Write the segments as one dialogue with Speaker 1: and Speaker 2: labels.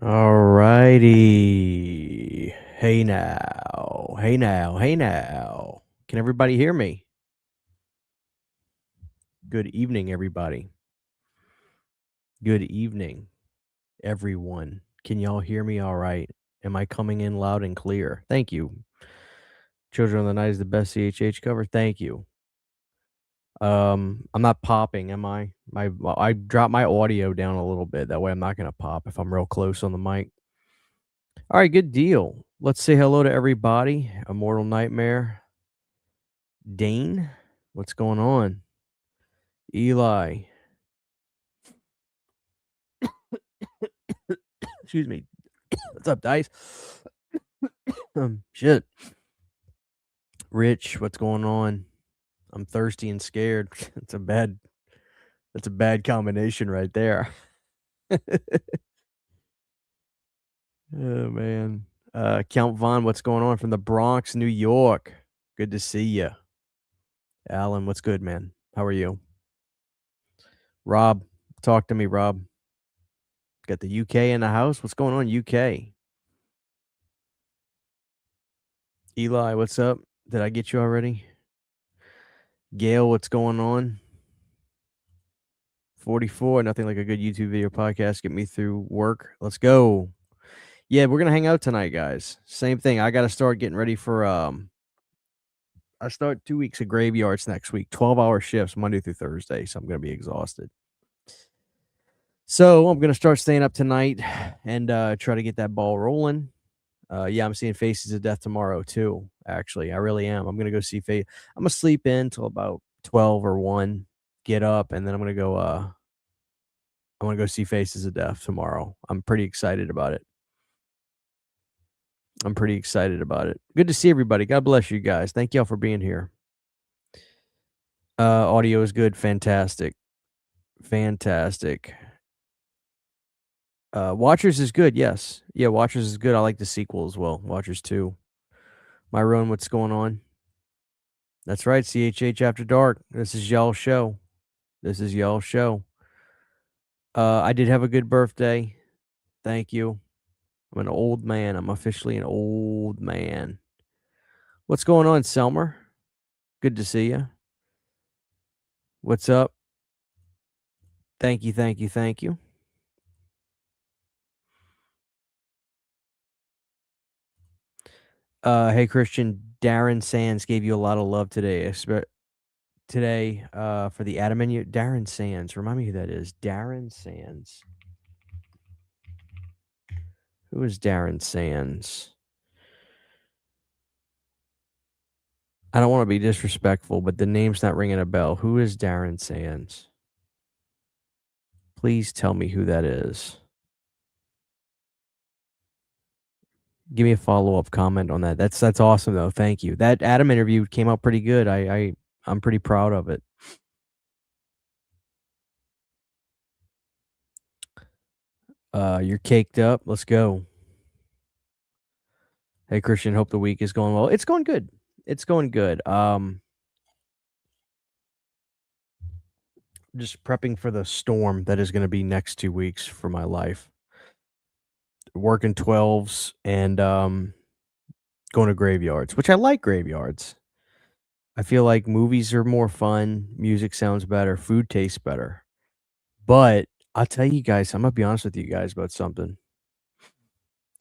Speaker 1: All righty. Hey now. Hey now. Hey now. Can everybody hear me? Good evening, everybody. Good evening, everyone. Can y'all hear me all right? Am I coming in loud and clear? Thank you. Children of the Night is the best CHH cover. Thank you. I'm not popping, am I? I dropped my audio down a little bit. That way I'm not gonna pop if I'm real close on the mic. All right, good deal. Let's say hello to everybody. Immortal Nightmare. Dane, what's going on? Eli, excuse me. What's up, Dice? Shit. Rich, what's going on? I'm thirsty and scared. That's a bad combination right there. Oh man. Count Vaughn, what's going on from the Bronx, New York? Good to see you. Alan, what's good, man? How are you? Rob, talk to me, Rob. Got the UK in the house. What's going on, UK? Eli, what's up? Did I get you already? Gail, what's going on? 44, nothing like a good YouTube video podcast. Get me through work. Let's go. Yeah, we're gonna hang out tonight, guys. Same thing. I gotta start getting ready for I start 2 weeks of graveyards next week, 12-hour shifts Monday through Thursday. So I'm gonna be exhausted. So I'm gonna start staying up tonight and try to get that ball rolling. Yeah, I'm seeing Faces of Death tomorrow too. Actually, I really am. I'm gonna go see Face. I'm gonna sleep in till about 12 or 1, get up, and then I'm gonna go see Faces of Death tomorrow. I'm pretty excited about it. I'm pretty excited about it. Good to see everybody. God bless you guys. Thank y'all for being here. Audio is good. Fantastic. Fantastic. Watchers is good. Yes. Yeah, Watchers is good. I like the sequel as well. Watchers 2. Myron, what's going on? That's right. CHH After Dark. This is y'all show. This is y'all show. I did have a good birthday. Thank you. I'm an old man. I'm officially an old man. What's going on, Selmer? Good to see you. What's up? Thank you, thank you, thank you. Hey Christian, Darren Sands gave you a lot of love today. Today, for the Adam menu. Darren Sands, remind me who that is. Darren Sands. Who is Darren Sands? I don't want to be disrespectful, but the name's not ringing a bell. Who is Darren Sands? Please tell me who that is. Give me a follow-up comment on that. That's awesome though. Thank you. That Adam interview came out pretty good. I'm pretty proud of it. You're caked up. Let's go. Hey Christian, hope the week is going well. It's going good. It's going good. Just prepping for the storm that is going to be next 2 weeks for my life. Working 12s and going to graveyards, which I like graveyards. I feel like movies are more fun, music sounds better, food tastes better. But I'll tell you guys, I'm gonna be honest with you guys about something.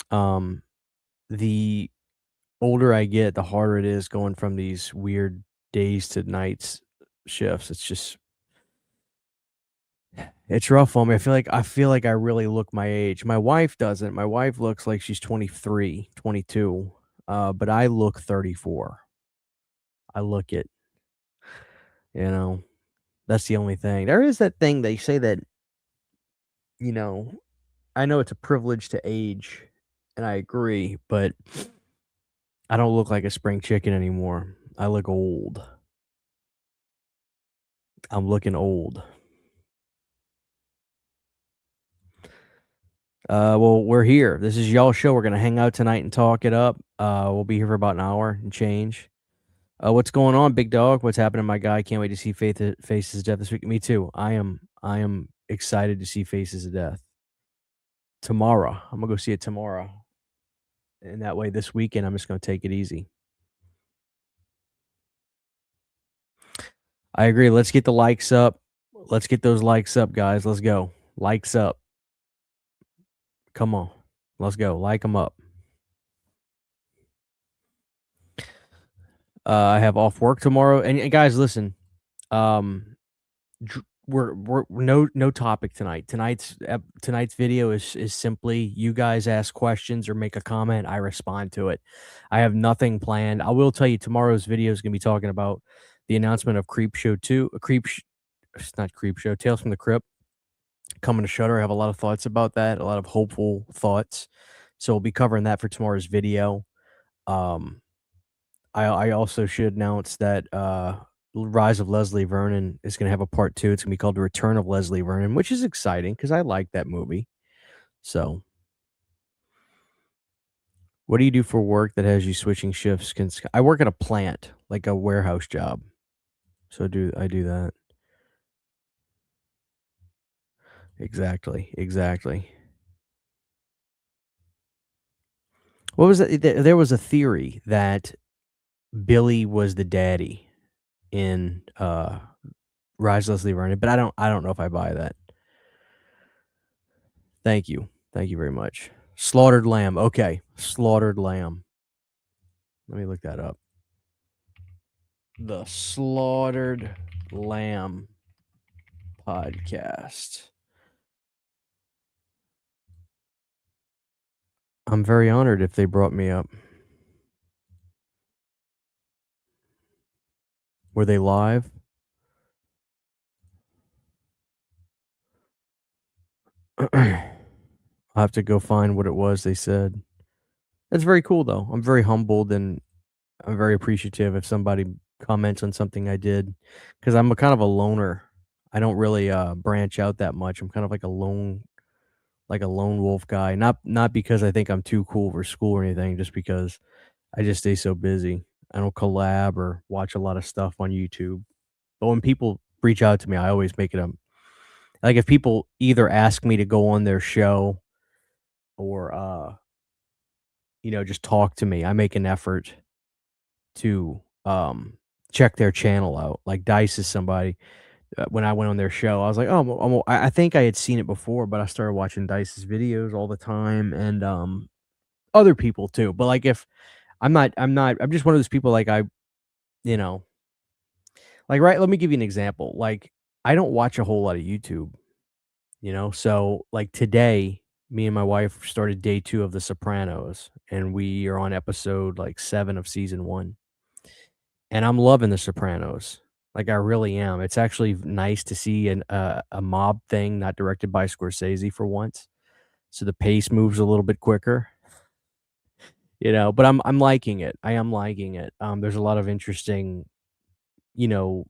Speaker 1: Um, the older I get, the harder it is going from these weird days to nights shifts. It's rough on me. I feel like I really look my age. My wife doesn't. My wife looks like she's 23, 22. But I look 34. I look it, you know. That's the only thing. There is that thing they say that, you know, I know it's a privilege to age, and I agree, but I don't look like a spring chicken anymore. I look old. I'm looking old. Well, we're here. This is y'all show. We're gonna hang out tonight and talk it up. We'll be here for about an hour and change. What's going on, big dog? What's happening, my guy? Can't wait to see Faces of Death this week. Me too. I am excited to see Faces of Death. tomorrow. I'm gonna go see it tomorrow, and that way this weekend I'm just gonna take it easy. I agree. Let's get the likes up. Let's get those likes up, guys. Let's go. Likes up. Come on. Let's go. Like them up. I have off work tomorrow, and guys, listen. Um, we're no topic tonight. Tonight's video is simply you guys ask questions or make a comment. I respond to it. I have nothing planned. I will tell you tomorrow's video is gonna be talking about the announcement of Creep Show 2. It's not Creep Show. Tales from the Crypt coming to Shutter. I have a lot of thoughts about that. A lot of hopeful thoughts. So we'll be covering that for tomorrow's video. Um, I also should announce that, Rise of Leslie Vernon is gonna have a part 2. It's gonna be called The Return of Leslie Vernon, which is exciting because I like that movie. So, what do you do for work that has you switching shifts? I work at a plant, like a warehouse job. So I do that. Exactly, exactly. What was it? There was a theory that Billy was the daddy in, Rise of Leslie Vernon, but I don't know if I buy that. Thank you. Thank you very much. Slaughtered lamb. Okay. Slaughtered lamb. Let me look that up. The Slaughtered Lamb podcast. I'm very honored if they brought me up. Were they live? I'll have to go find what it was they said. That's very cool though. I'm very humbled and I'm very appreciative if somebody comments on something I did because I'm a kind of a loner. I don't really branch out that much. I'm kind of like a lone wolf guy. Not because I think I'm too cool for school or anything, just because I just stay so busy. I don't collab or watch a lot of stuff on YouTube. But when people reach out to me, I always make it a like if people either ask me to go on their show or just talk to me, I make an effort to check their channel out. Like Dice is somebody when I went on their show, I was like, "Oh, I think I had seen it before, but I started watching Dice's videos all the time and other people too." But like if I'm just one of those people like you know, like right, let me give you an example. Like I don't watch a whole lot of YouTube, So like today, me and my wife started day 2 of The Sopranos and we are on episode like 7 of season 1. And I'm loving The Sopranos. Like I really am. It's actually nice to see a mob thing not directed by Scorsese for once. So the pace moves a little bit quicker, but I'm liking it. I am liking it. There's a lot of interesting, you know,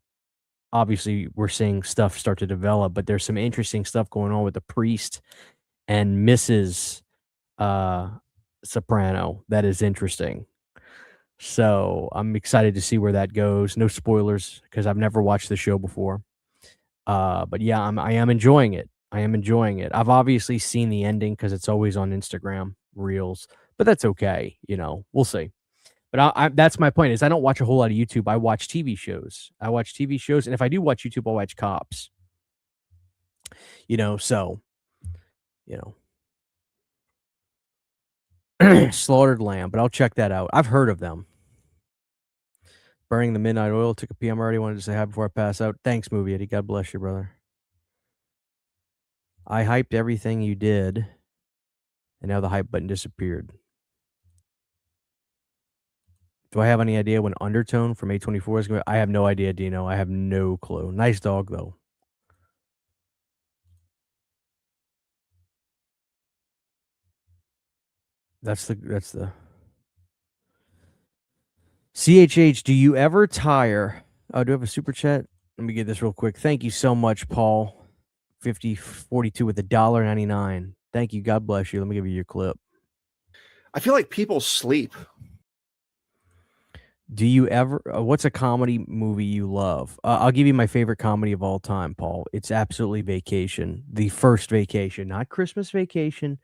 Speaker 1: obviously we're seeing stuff start to develop, but there's some interesting stuff going on with the priest and Mrs. uh Soprano that is interesting. So I'm excited to see where that goes. No spoilers because I've never watched the show before. But yeah, I am enjoying it. I am enjoying it. I've obviously seen the ending because it's always on Instagram Reels, but that's okay. We'll see. But that's my point is I don't watch a whole lot of YouTube. I watch TV shows. I watch TV shows, and if I do watch YouTube, I'll watch Cops. So you Slaughtered Lamb, but I'll check that out. I've heard of them. Burning the Midnight Oil, took a PM already, wanted to say hi before I pass out. Thanks, Movie Eddie. God bless you, brother. I hyped everything you did, and now the hype button disappeared. Do I have any idea when Undertone from A24 is going to I have no idea, Dino. I have no clue. Nice dog, though. That's the CHH, do you ever tire? Oh, do I have a super chat? Let me get this real quick. Thank you so much, Paul. 5042 with $1.99. Thank you. God bless you. Let me give you your clip.
Speaker 2: I feel like people sleep.
Speaker 1: Do you ever what's a comedy movie you love? I'll give you my favorite comedy of all time, Paul. It's absolutely Vacation. The first Vacation, not Christmas Vacation,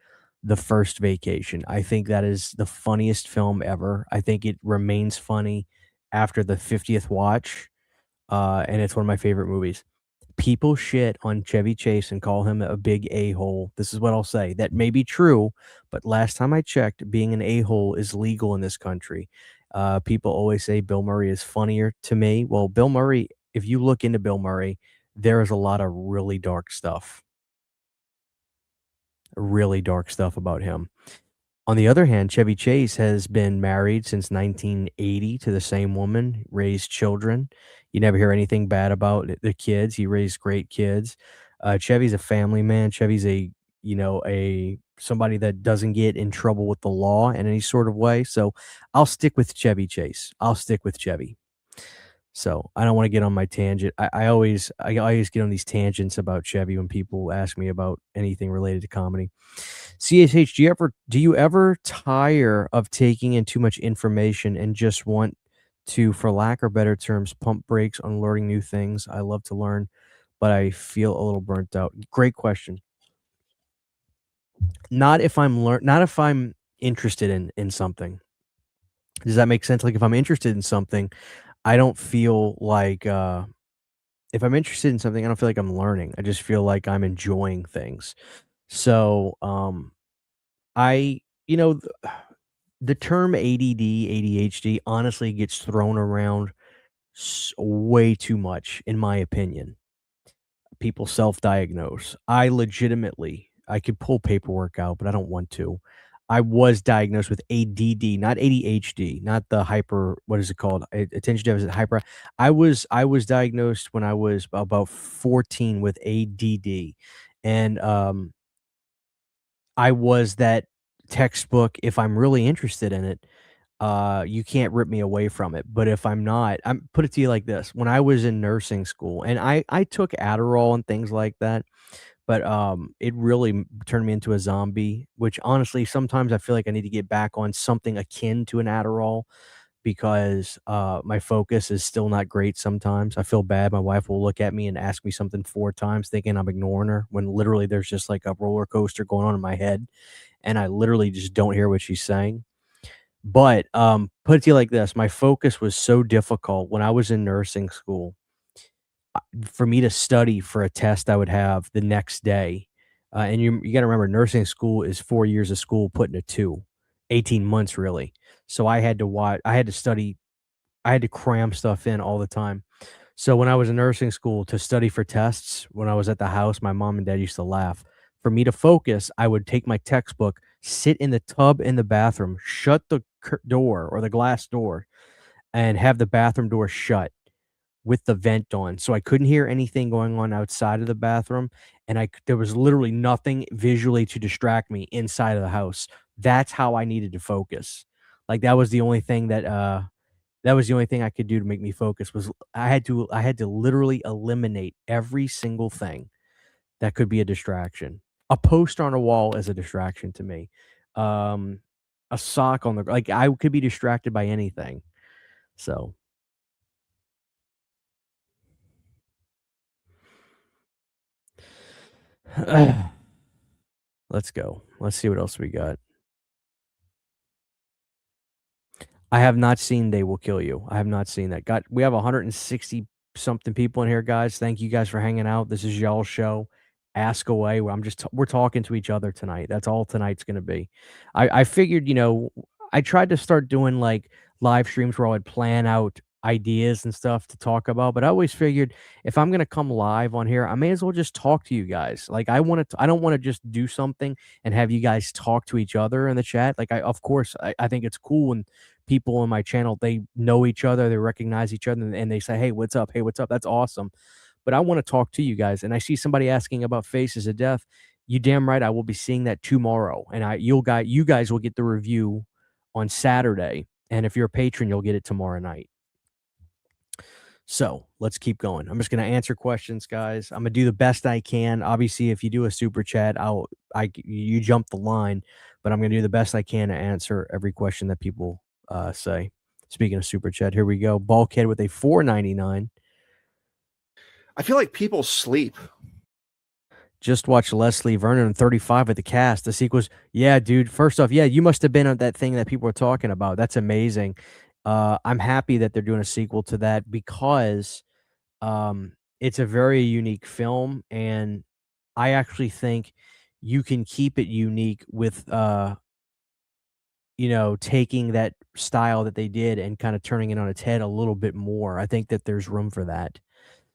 Speaker 1: The First Vacation. I think that is the funniest film ever. I think it remains funny after the 50th watch, and it's one of my favorite movies. People shit on Chevy Chase and call him a big a-hole. This is what I'll say. That may be true, but last time I checked, being an a-hole is legal in this country. People always say Bill Murray is funnier to me. Well, Bill Murray, if you look into Bill Murray, there is a lot of really dark stuff about him. On the other hand, Chevy Chase has been married since 1980 to the same woman, raised children. You never hear anything bad about the kids. He raised great kids. Chevy's a family man. Chevy's a somebody that doesn't get in trouble with the law in any sort of way. So I'll stick with Chevy Chase. I'll stick with Chevy. So I don't want to get on my tangent. I always get on these tangents about Chevy when people ask me about anything related to comedy. CHH, do you ever tire of taking in too much information and just want to, for lack of better terms, pump brakes on learning new things? I love to learn, but I feel a little burnt out. Great question. Not if I'm interested in something. Does that make sense? Like if I'm interested in something, I don't feel like if I'm interested in something, I don't feel like I'm learning. I just feel like I'm enjoying things. So, I you know the term ADD, ADHD honestly gets thrown around way too much, in my opinion. People self-diagnose. I could pull paperwork out, but I don't want to. I was diagnosed with ADD, not ADHD, not the hyper. What is it called? Attention deficit hyper. I was diagnosed when I was about 14 with ADD, and I was that textbook. If I'm really interested in it, you can't rip me away from it. But if I'm not, I'm put it to you like this: when I was in nursing school, and I took Adderall and things like that, but it really turned me into a zombie. Which honestly, sometimes I feel like I need to get back on something akin to an Adderall because my focus is still not great. Sometimes I feel bad. My wife will look at me and ask me something four times, thinking I'm ignoring her, when literally there's just like a roller coaster going on in my head, and I literally just don't hear what she's saying. But, put it to you like this, my focus was so difficult when I was in nursing school, for me to study for a test I would have the next day, and you gotta remember nursing school is 4 years of school put into 2, 18 months really. So I had to study, I had to cram stuff in all the time. So when I was in nursing school to study for tests, when I was at the house, my mom and dad used to laugh. For me to focus, I would take my textbook, sit in the tub in the bathroom, shut the door or the glass door, and have the bathroom door shut with the vent on. So I couldn't hear anything going on outside of the bathroom. And there was literally nothing visually to distract me inside of the house. That's how I needed to focus. Like that was the only thing I could do to make me focus was I had to literally eliminate every single thing that could be a distraction. A poster on a wall is a distraction to me. Um, a sock on the like I could be distracted by anything. So let's go. Let's see what else we got. I have not seen They Will Kill You. I have not seen that. We have 160 something people in here, guys. Thank you guys for hanging out. This is y'all's show. Ask away. We're talking to each other tonight. That's all tonight's gonna be. I figured, I tried to start doing like live streams where I would plan out ideas and stuff to talk about, but I always figured if I'm gonna come live on here, I may as well just talk to you guys. Like I don't want to just do something and have you guys talk to each other in the chat. Like of course I think it's cool when people on my channel, they know each other, they recognize each other, and they say, "Hey, what's up? Hey, what's up?" That's awesome. But I want to talk to you guys, and I see somebody asking about Faces of Death. You damn right, I will be seeing that tomorrow, and you guys will get the review on Saturday, and if you're a patron, you'll get it tomorrow night. So let's keep going. I'm just gonna answer questions, guys. I'm gonna do the best I can. Obviously, if you do a super chat, you jump the line, but I'm gonna do the best I can to answer every question that people say. Speaking of super chat, here we go. Bulkhead with a 4.99.
Speaker 2: I feel like people sleep.
Speaker 1: Just watched Leslie Vernon and 35 at the cast. The sequels, yeah, dude. First off, yeah, you must have been on that thing that people were talking about. That's amazing. I'm happy that they're doing a sequel to that because it's a very unique film, and I actually think you can keep it unique with taking that style that they did and kind of turning it on its head a little bit more. I think that there's room for that.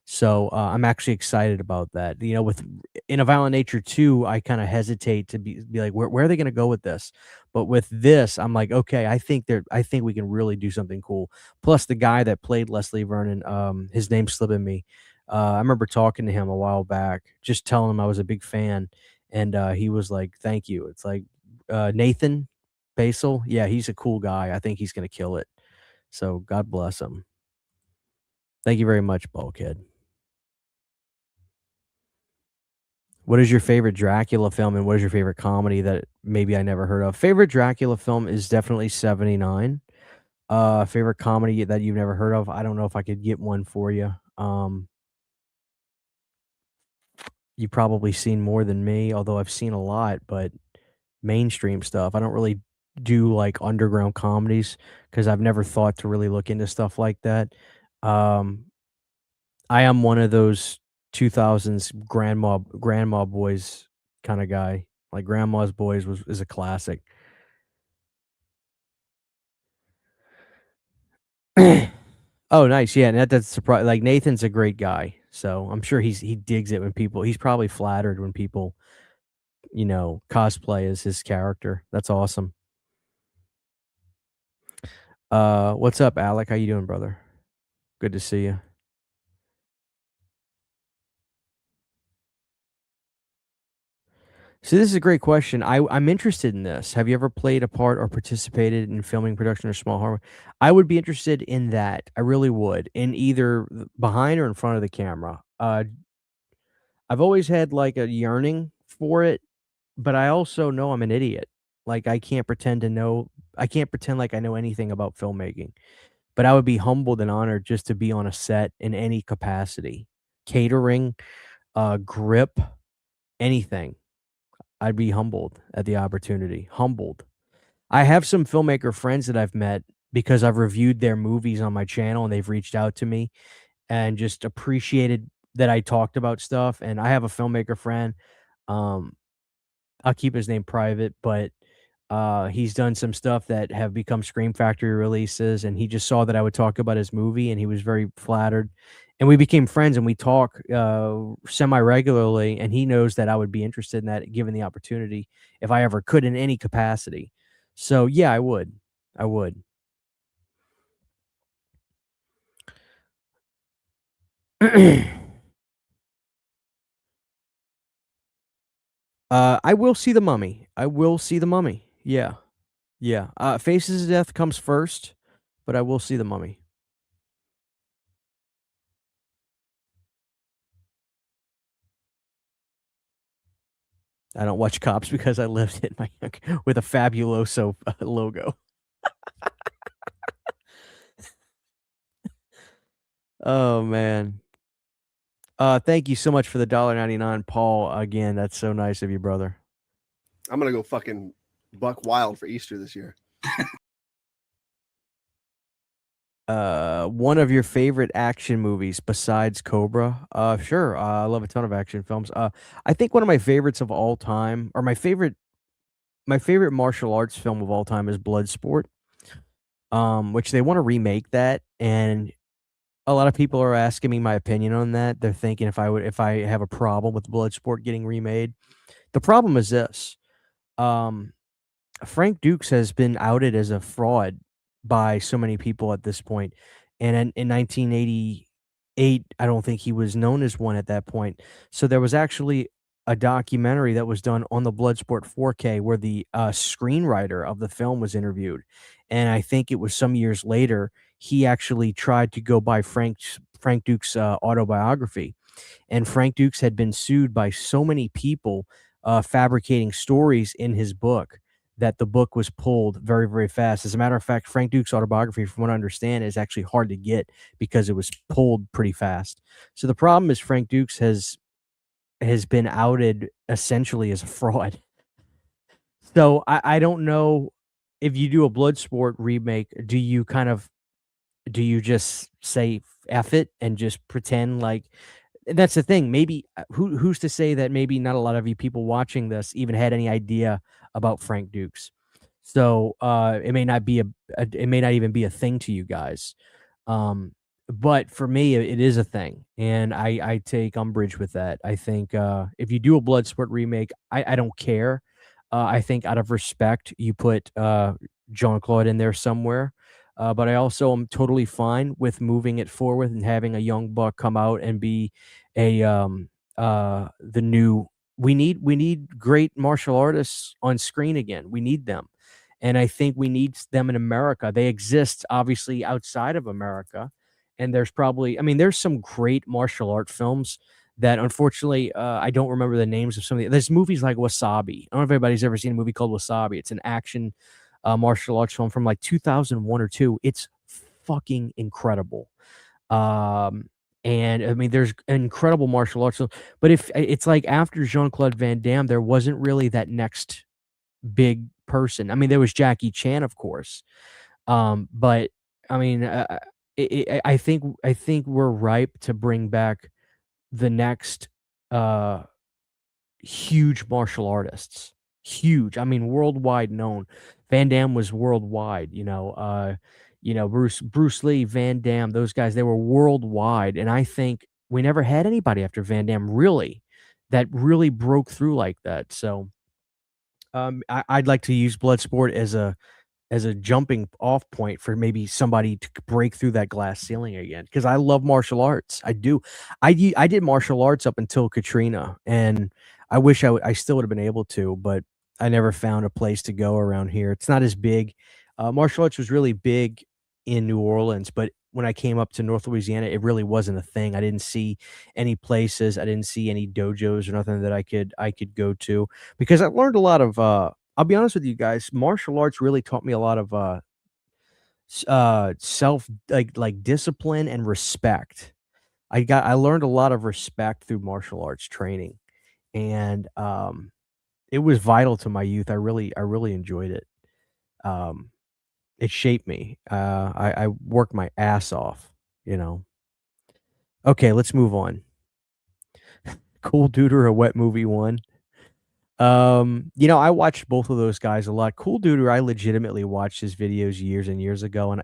Speaker 1: So, I'm actually excited about that. With In a Violent Nature 2, I kinda hesitate to be like, "Where are they gonna go with this?" But with this, I'm like, "Okay, I think we can really do something cool." Plus, the guy that played Leslie Vernon, his name's slipping me. I remember talking to him a while back, just telling him I was a big fan, and, he was like, "Thank you." It's like, Nathan Basil? Yeah, he's a cool guy. I think he's gonna kill it. So, God bless him. Thank you very much, Bulkhead. What is your favorite Dracula film, and what is your favorite comedy that maybe I never heard of? Favorite Dracula film is definitely 79. Favorite comedy that you've never heard of? I don't know if I could get one for you. You've probably seen more than me, although I've seen a lot, but mainstream stuff. I don't really do, like, underground comedies because 'cause I've never thought to really look into stuff like that. Um, I am one of those 2000s grandma boys kinda guy. Like, Grandma's Boys is a classic. Oh, nice, yeah, and that's surpri like, Nathan's a great guy, so I'm sure he digs it when he's probably flattered when people, cosplay as his character. That's awesome. What's up, Alec? How you doing, brother? Good to see you. So this is a great question. I'm interested in this. Have you ever played a part or participated in filming, production, or small horror? I would be interested in that. I really would, in either behind or in front of the camera. I've always had like a yearning for it, but I also know I'm an idiot. Like I can't pretend like I know anything about filmmaking. But I would be humbled and honored just to be on a set in any capacity. Catering, grip, anything. I'd be humbled at the opportunity. Humbled. I have some filmmaker friends that I've met because I've reviewed their movies on my channel and they've reached out to me and just appreciated that I talked about stuff. And I have a filmmaker friend. Um, I'll keep his name private, but he's done some stuff that have become Scream Factory releases, and he just saw that I would talk about his movie, and he was very flattered. And we became friends, and we talk semi regularly. And he knows that I would be interested in that, given the opportunity, if I ever could in any capacity. So yeah, I would. I would. I will see the Mummy. I will see the Mummy. Yeah, yeah. Faces of Death comes first, but I will see the Mummy. I don't watch Cops because I lived in my with a Fabuloso logo. Oh, man. Thank you so much for the $1.99, Paul. Again, that's so nice of you, brother.
Speaker 2: I'm gonna go fucking buck wild for Easter this year.
Speaker 1: One of your favorite action movies besides Cobra? Sure. I love a ton of action films. I think one of my favorites of all time, or my favorite martial arts film of all time is Bloodsport. Which they want to remake that, and a lot of people are asking me my opinion on that. They're thinking if I have a problem with Bloodsport getting remade. The problem is this. Um, Frank Dukes has been outed as a fraud by so many people at this point, and in 1988, I don't think he was known as one at that point. So there was actually a documentary that was done on the Bloodsport 4K where the screenwriter of the film was interviewed, and I think it was some years later he actually tried to go by Frank Dukes' autobiography, and Frank Dukes had been sued by so many people fabricating stories in his book that the book was pulled very, very fast. As a matter of fact, Frank Duke's autobiography, from what I understand, is actually hard to get because it was pulled pretty fast. So the problem is Frank Dukes has has been outed essentially as a fraud. So I don't know if you do a Bloodsport remake, do you just say "F it" and just pretend like that's the thing, maybe, who's to say that maybe not a lot of you people watching this even had any idea about Frank Dukes. So, it may not be it may not even be a thing to you guys. Um, but for me, it is a thing, and I take umbrage with that. I think, if you do a Bloodsport remake, I don't care. I think out of respect, you put, Jean-Claude in there somewhere, but I also am totally fine with moving it forward and having a young buck come out and be a, the new we need great martial artists on screen again. We need them, and I think we need them in America. They exist, obviously, outside of America, and there's probably I mean, there's some great martial art films that unfortunately, I don't remember the names of some of there's movies like Wasabi. I don't know if anybody's ever seen a movie called Wasabi. It's an action, martial arts film from, like, 2001 or 2. It's fucking incredible. Um, and I mean, there's incredible martial arts, but if it's like after Jean-Claude Van Damme, there wasn't really that next big person. I mean, there was Jackie Chan, of course, but I mean, I think we're ripe to bring back the next uh huge martial artists. Huge. I mean, worldwide known. Van Damme was worldwide, Bruce Lee, Van Damme, those guys, they were worldwide, and I think we never had anybody after Van Damme really that really broke through like that. So, I'd like to use Bloodsport as a jumping off point for maybe somebody to break through that glass ceiling again. Because I love martial arts. I do. I did martial arts up until Katrina, and I wish I still would have been able to, but I never found a place to go around here. It's not as big. Martial arts was really big in New Orleans, but when I came up to North Louisiana, it really wasn't a thing. I didn't see any places. I didn't see any dojos or nothing that I could go to because I learned a lot of, I'll be honest with you guys, martial arts really taught me a lot of, self discipline and respect. I learned a lot of respect through martial arts training, and, it was vital to my youth. I really enjoyed it. Um, it shaped me. I worked my ass off, you know? Okay, let's move on. Cool Dude or a Wet Movie 1? I watched both of those guys a lot. Cool Duder, I legitimately watched his videos years and years ago, and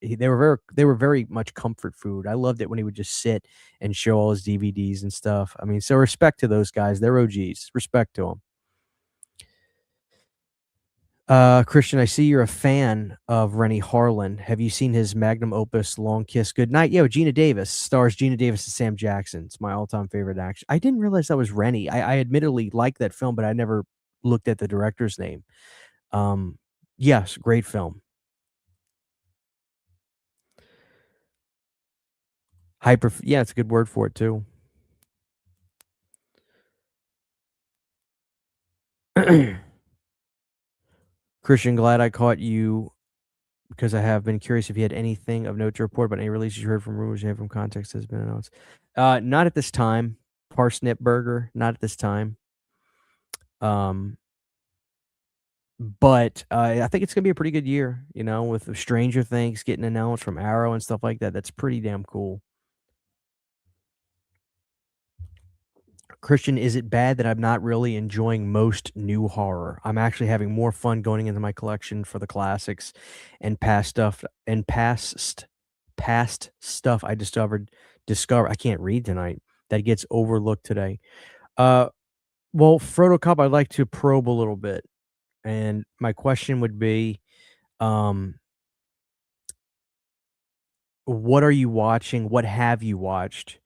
Speaker 1: they were very much comfort food. I loved it when he would just sit and show all his DVDs and stuff. I mean, so respect to those guys. They're OGs. Respect to them. Christian, I see you're a fan of Rennie Harlan. Have you seen his magnum opus, Long Kiss Goodnight? Yeah, with Gina Davis. Stars Gina Davis and Sam Jackson. It's my all-time favorite action. I didn't realize that was Rennie. I admittedly liked that film, but I never looked at the director's name. Um, yes, great film. Yeah, it's a good word for it too. Christian, glad I caught you because I have been curious if you had anything of note to report about any releases you heard from rumors you have from context has been announced. Not at this time. Parsnip Burger, not at this time. Um, but I think it's gonna be a pretty good year, with the Stranger Things getting announced from Arrow and stuff like that. That's pretty damn cool. Christian, is it bad that I'm not really enjoying most new horror? I'm actually having more fun going into my collection for the classics and past stuff I discover I can't read tonight that gets overlooked today. Uh well, Frodo Cup, I'd like to probe a little bit. And my question would be, um, what are you watching? What have you watched?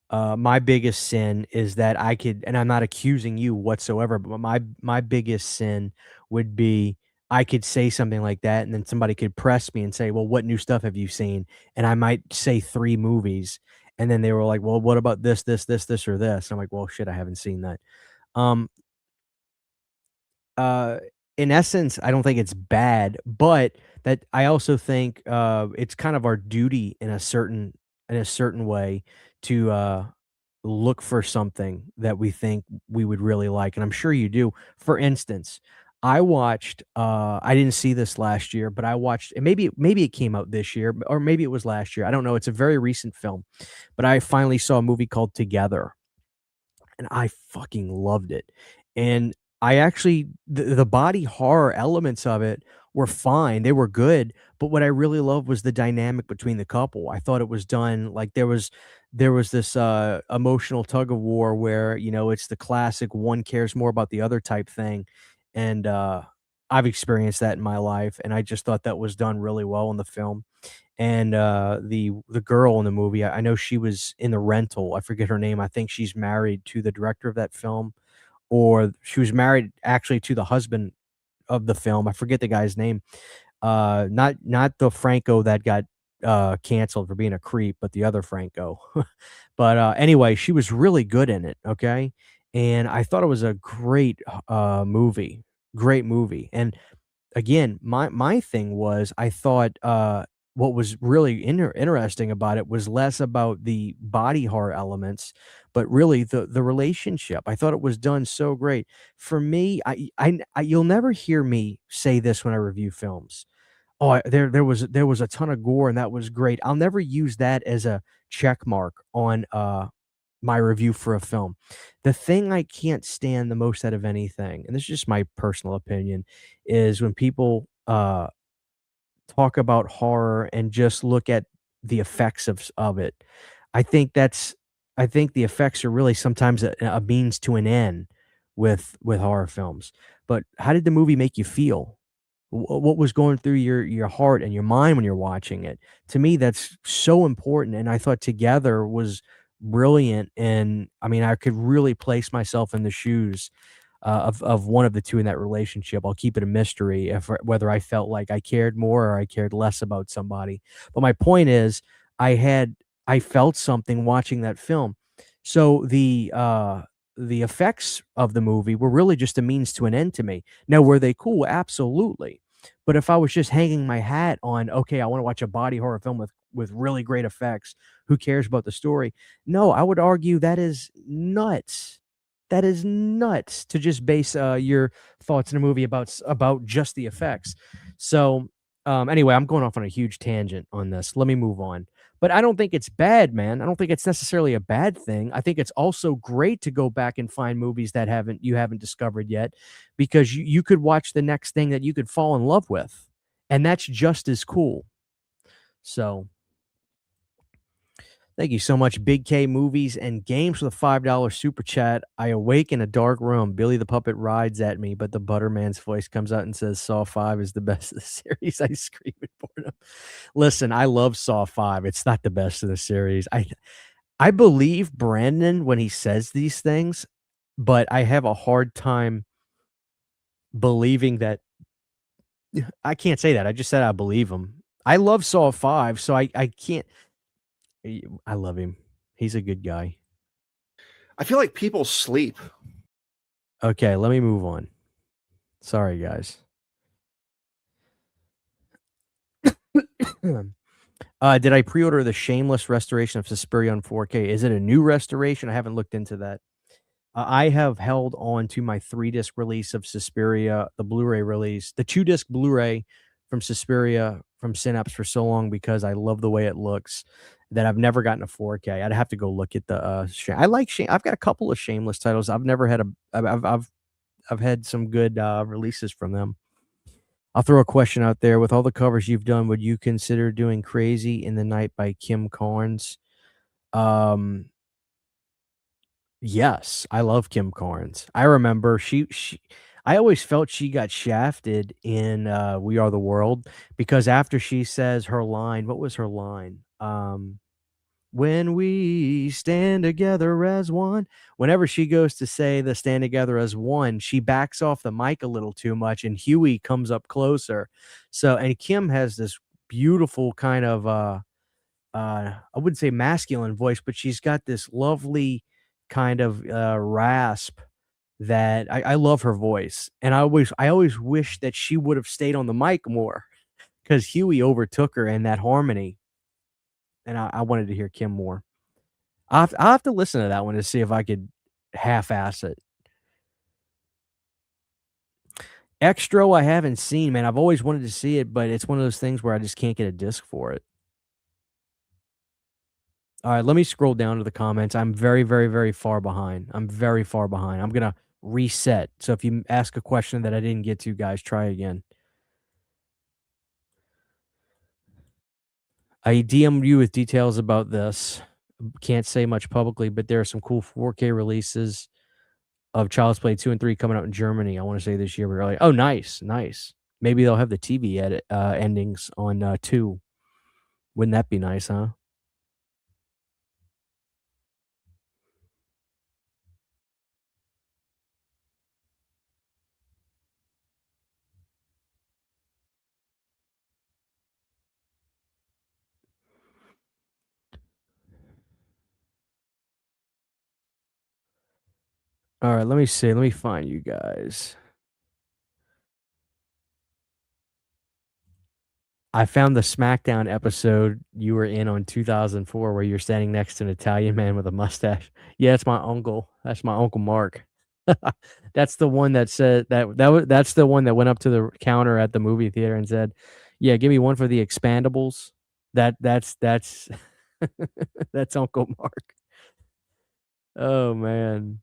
Speaker 1: My biggest sin is that and I'm not accusing you whatsoever, but my biggest sin would be I could say something like that, and then somebody could press me and say, "Well, what new stuff have you seen?" And I might say 3 movies, and then they were like, "Well, what about this, or this?" I'm like, "Well, shit, I haven't seen that." Um, uh, in essence, I don't think it's bad, but that I also think, it's kind of our duty in a certain way to, look for something that we think we would really like, and I'm sure you do. For instance, I watched, I didn't see this last year, but I watched, and maybe it came out this year, or maybe it was last year. I don't know. It's a very recent film, but I finally saw a movie called Together, and I fucking loved it. And I actually, the body horror elements of it were fine. They were good, but what I really loved was the dynamic between the couple. I thought it was done like there was this emotional tug of war where, it's the classic one cares more about the other type thing. And I've experienced that in my life, and I just thought that was done really well in the film. And the girl in the movie, I know she was in The Rental. I forget her name. I think she's married to the director of that film, or she was married actually to the husband of the film. I forget the guy's name. Not the Franco that got canceled for being a creep, but the other Franco. But anyway, she was really good in it. Okay, and I thought it was a great movie. Great movie. And again, my thing was I thought, what was really interesting about it was less about the body horror elements, but really the relationship. I thought it was done so great. For me, you'll never hear me say this when I review films. Oh, there was a ton of gore and that was great. I'll never use that as a check mark on my review for a film. The thing I can't stand the most out of anything, and this is just my personal opinion, is when people talk about horror and just look at the effects of it. I think that's I think the effects are really sometimes a means to an end with horror films. But how did the movie make you feel? What was going through your heart and your mind when you're watching it? To me, that's so important, and I thought Together was brilliant, and, I mean, I could really place myself in the shoes, of one of the 2 in that relationship. I'll keep it a mystery if whether I felt like I cared more or I cared less about somebody. But my point is, I had I felt something watching that film. So the effects of the movie were really just a means to an end to me. Now, were they cool? Absolutely. But if I was just hanging my hat on, okay, I want to watch a body horror film with really great effects, who cares about the story? No, I would argue that is nuts. That is nuts to just base your thoughts in a movie about just the effects. So, anyway, I'm going off on a huge tangent on this. Let me move on. But I don't think it's bad, man. I don't think it's necessarily a bad thing. I think it's also great to go back and find movies that you haven't discovered yet, because you could watch the next thing that you could fall in love with, and that's just as cool. So, thank you so much, Big K Movies and Games, for the $5 super chat. I awake in a dark room. Billy the Puppet rides at me, but the Butterman's voice comes out and says Saw 5 is the best of the series. I scream in boredom. Listen, I love Saw 5. It's not the best of the series. I believe Brandon when he says these things, but I have a hard time believing that. I can't say that. I just said I believe him. I love Saw 5, so I can't. I love him. He's a good guy.
Speaker 2: I feel like people sleep.
Speaker 1: Okay, let me move on. Sorry, guys. Did I pre-order the Shameless restoration of Suspiria on 4K? Is it a new restoration? I haven't looked into that. I have held on to my 3-disc release of Suspiria, the Blu-ray release, the 2-disc Blu-ray from Suspiria from Synapse for so long because I love the way it looks that I've never gotten a 4K. I'd have to go look at the I like I've got a couple of Shameless titles. I've never had a I've had some good releases from them. I'll throw a question out there. With all the covers you've done, would you consider doing Crazy in the Night by Kim Carnes? Um Yes, I love Kim Carnes. I remember she I always felt she got shafted in, We Are the World, because after she says her line, what was her line? "When we stand together as one." Whenever she goes to say the "stand together as one," she backs off the mic a little too much, and Huey comes up closer. So and Kim has this beautiful kind of, I wouldn't say masculine voice, but she's got this lovely kind of rasp that I love her voice. And I always wish that she would have stayed on the mic more because Huey overtook her in that harmony. And I wanted to hear Kim more. I'll have to listen to that one to see if I could half-ass it. Extro, I haven't seen, man. I've always wanted to see it, but it's one of those things where I just can't get a disc for it. Alright, let me scroll down to the comments. I'm very, very, very far behind. I'm very far behind. I'm gonna reset. So if you ask a question that I didn't get to, guys, try again. I DM'd you with details about this. Can't say much publicly, but there are some cool 4K releases of Child's Play 2 and 3 coming out in Germany, I wanna say this year. We're like, "Oh, nice, nice." Maybe they'll have the TV edit endings on, 2. Wouldn't that be nice, huh? Alright, let me see, let me find you guys. I found the SmackDown episode you were in on 2004 where you're standing next to an Italian man with a mustache. Yeah, it's my uncle. That's my Uncle Mark. That's the one that said that's the one that went up to the counter at the movie theater and said, "Yeah, give me one for the expandables." That's that's Uncle Mark. Oh, man.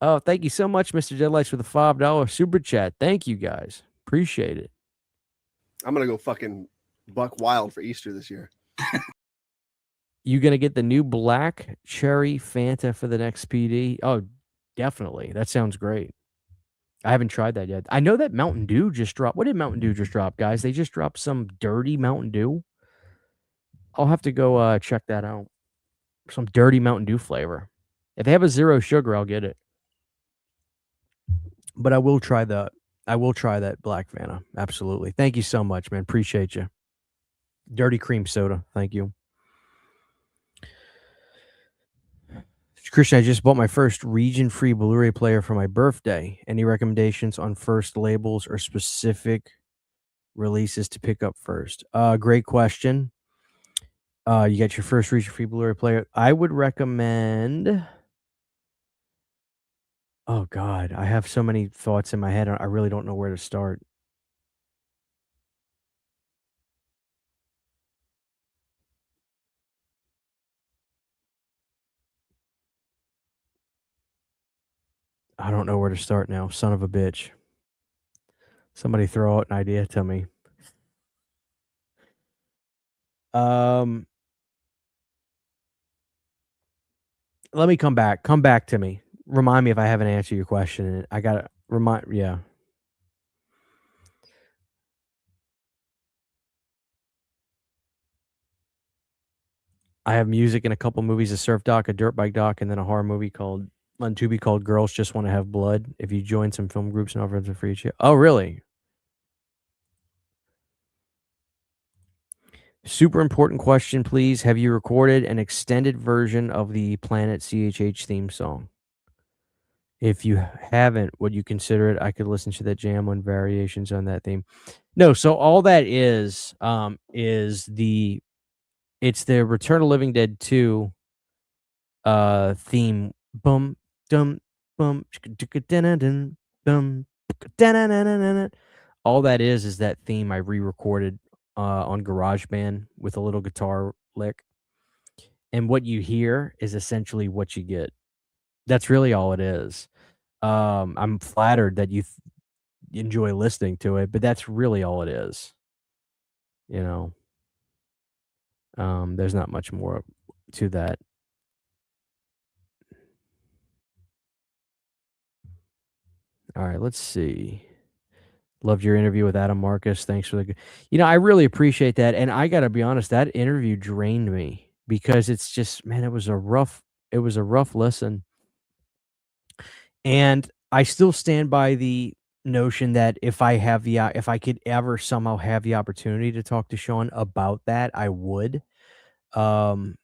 Speaker 1: Oh, thank you so much, Mr. Deadlights, for the $5 super chat. Thank you, guys. Appreciate it.
Speaker 2: I'm gonna go fucking buck wild for Easter this year.
Speaker 1: You gonna get the new black cherry Fanta for the next PD? Oh, definitely. That sounds great. I haven't tried that yet. I know that Mountain Dew just dropped. What did Mountain Dew just drop, guys? They just dropped some dirty Mountain Dew. I'll have to go check that out. Some dirty Mountain Dew flavor. If they have a zero sugar, I'll get it. But I will try that black Fanta. Absolutely. Thank you so much, man. Appreciate you. Dirty cream soda. Thank you. Christian, I just bought my first region-free Blu-ray player for my birthday. Any recommendations on first labels or specific releases to pick up first? Great question. You got your first region-free Blu-ray player. I would recommend. Oh God, I have so many thoughts in my head. I really don't know where to start. I don't know where to start now. Son of a bitch. Somebody throw out an idea to me. Um, Let me come back. Come back to me. Remind me if I haven't answered your question. I gotta remind. Yeah. I have music in a couple movies, a surf doc, a dirt bike doc, and then a horror movie called on Tubi called Girls Just Want to Have Blood. If you join some film groups and offer them for each. Oh, really? Super important question, please. Have you recorded an extended version of the Planet CHH theme song? If you haven't, would you consider it? I could listen to that jam on variations on that theme. No, so all that is it's the Return of Living Dead 2 theme. Bum dum bum chicka dun dun bum dun. All that is that theme I re-recorded on GarageBand with a little guitar lick. And what you hear is essentially what you get. That's really all it is. I'm flattered that you enjoy listening to it, but that's really all it is. You know, there's not much more to that. All right, let's see. Loved your interview with Adam Marcus. Thanks for the I really appreciate that, and I gotta be honest, that interview drained me because it's just man, it was a rough listen, and I still stand by the notion that if I could ever somehow have the opportunity to talk to Sean about that, I would, um,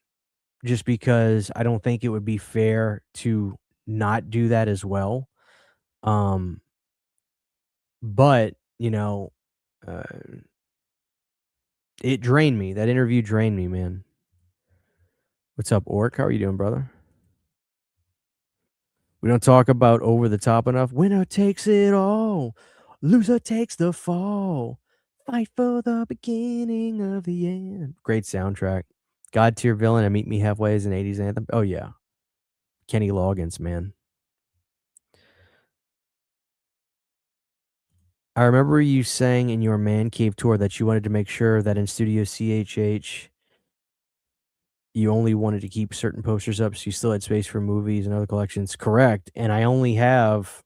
Speaker 1: just because I don't think it would be fair to not do that as well, um, but, uh it drained me. That interview drained me, man. What's up, Orc? How are you doing, brother? We don't talk about Over the Top enough. Winner takes it all. Loser takes the fall. Fight for the beginning of the end. Great soundtrack. God Tier Villain and Meet Me Halfway is an 80s anthem. Oh, yeah. Kenny Loggins, man. I remember you saying in your man cave tour that you wanted to make sure that in Studio CHH, you only wanted to keep certain posters up so you still had space for movies and other collections. Correct. And I only have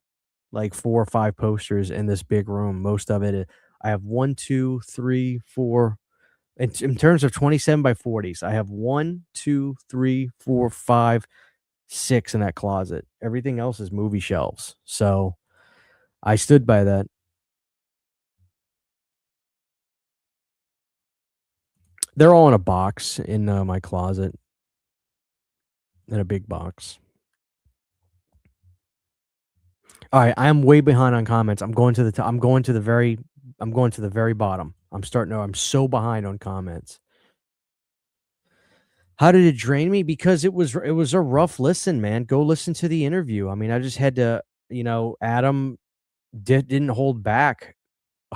Speaker 1: like 4 or 5 posters in this big room. Most of it, I have 1, 2, 3, 4. In terms of 27 by 40s, I have 1, 2, 3, 4, 5, 6 in that closet. Everything else is movie shelves. So I stood by that. They're all in a box in my closet, in a big box. All right, I am way behind on comments. I'm going to the I'm going to the very bottom. I'm so behind on comments. How did it drain me? Because it was a rough listen, man. Go listen to the interview. I mean, I just had to, Adam didn't hold back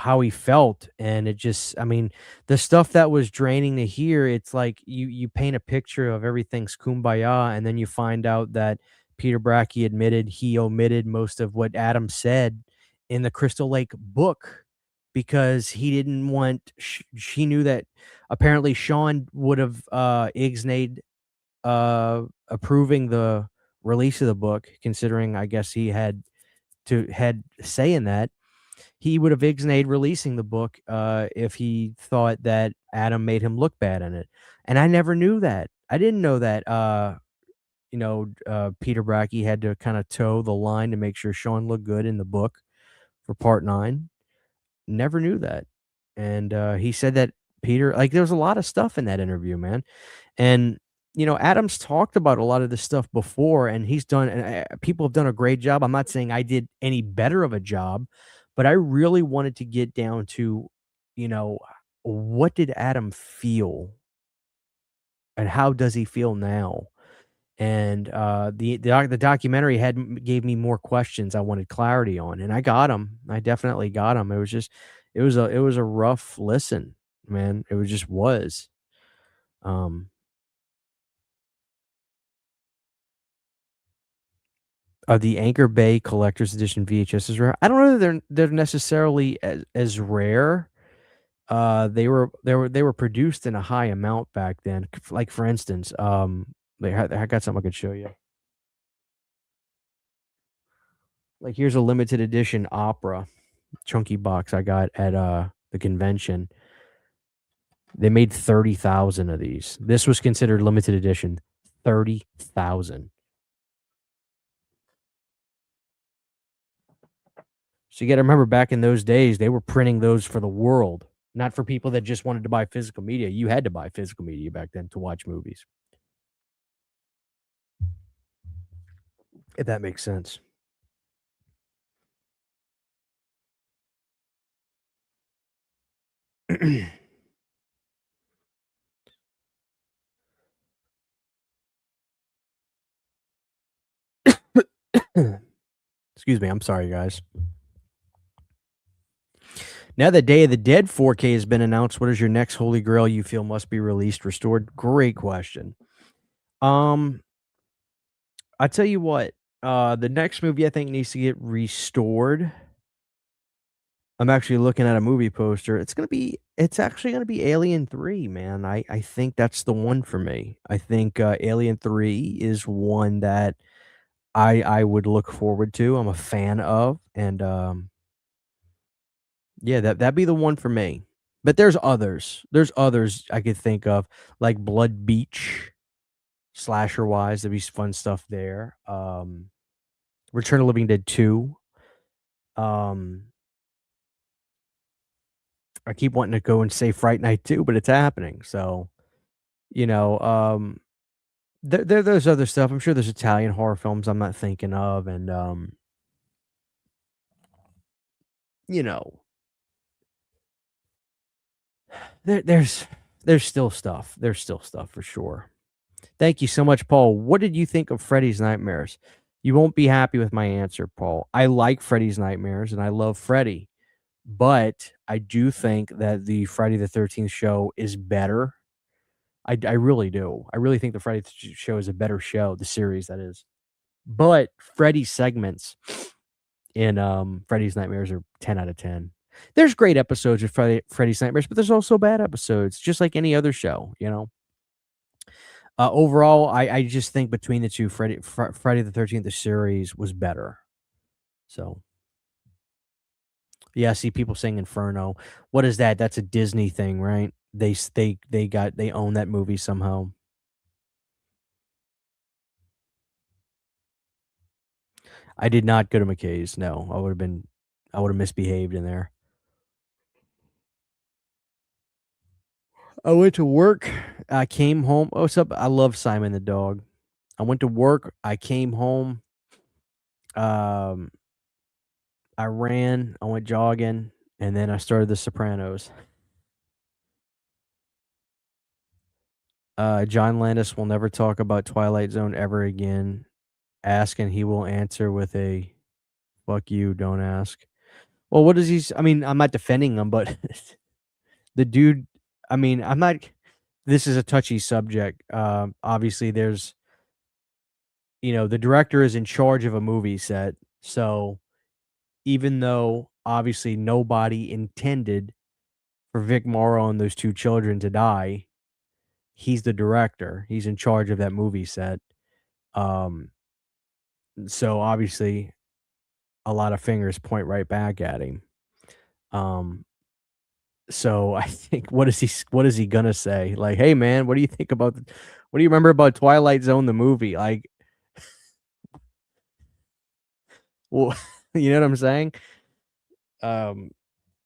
Speaker 1: how he felt, and it just, I mean, the stuff that was draining to hear, it's like you paint a picture of everything's kumbaya, and then you find out that Peter Bracke admitted he omitted most of what Adam said in the Crystal Lake book because he didn't want she knew that apparently Sean would have ixnayed approving the release of the book, considering I guess he had say in that. He would have ixnayed releasing the book, if he thought that Adam made him look bad in it, and I never knew that. I didn't know that, Peter Bracke had to kinda toe the line to make sure Sean looked good in the book for part 9. Never knew that, and, he said that Peter like, there was a lot of stuff in that interview, man, and, Adam's talked about a lot of this stuff before, and he's done and, people have done a great job. I'm not saying I did any better of a job, but I really wanted to get down to, you know, what did Adam feel, and how does he feel now? And, the documentary gave me more questions I wanted clarity on, and I got them. I definitely got them. It was just it was a rough listen, man. It was just was. Um the Anchor Bay Collector's Edition VHS is rare. I don't know that they're necessarily as rare. They were produced in a high amount back then. Like, for instance, I got something I could show you. Like, here's a limited edition opera chunky box I got at the convention. They made 30,000 of these. This was considered limited edition. 30,000. So you gotta remember back in those days, they were printing those for the world, not for people that just wanted to buy physical media. You had to buy physical media back then to watch movies, if that makes sense. Excuse me, I'm sorry, guys. Now that Day of the Dead 4K has been announced, what is your next holy grail you feel must be released, restored? Great question. Um, I tell you what, the next movie I think needs to get restored. I'm actually looking at a movie poster. It's actually gonna be Alien 3, man. I think that's the one for me. I think, Alien 3 is one that I would look forward to, I'm a fan of, and, yeah, that'd be the one for me. But there's others. There's others I could think of, like Blood Beach, slasher-wise, there'd be fun stuff there. Return of the Living Dead 2. Um, I keep wanting to go and say Fright Night 2, but it's happening, so, you know, there's other stuff. I'm sure there's Italian horror films I'm not thinking of, and, you know, there there's there's still stuff. There's still stuff for sure. Thank you so much, Paul. What did you think of Freddy's Nightmares? You won't be happy with my answer, Paul. I like Freddy's Nightmares and I love Freddy, but I do think that the Friday the 13th show is better. I really do. I really think the show is a better show, the series that is. But Freddy segments in Freddy's Nightmares are 10 out of 10. There's great episodes of Freddy's Nightmares, but there's also bad episodes, just like any other show, you know. Overall, I just think between the two, Friday the 13th, the series was better. So, yeah, I see people saying Inferno. What is that? That's a Disney thing, right? They own that movie somehow. I did not go to McKay's. No, I would have misbehaved in there. I went to work. I came home. Oh, what's up? I love Simon the dog. I went to work. I came home. Um, I ran. I went jogging, and then I started The Sopranos. John Landis will never talk about Twilight Zone ever again. Ask and he will answer with a "fuck you, don't ask." Well, what does I mean, I'm not defending him, but the dude. I mean, I'm not. This is a touchy subject. Obviously, there's the director is in charge of a movie set, so even though obviously nobody intended for Vic Morrow and those 2 children to die, he's the director. He's in charge of that movie set. Um, so obviously a lot of fingers point right back at him. Um, so I think what is he gonna say? Like, "Hey man, what do you think about what do you remember about Twilight Zone the movie?" Like, well, you know what I'm saying? Um,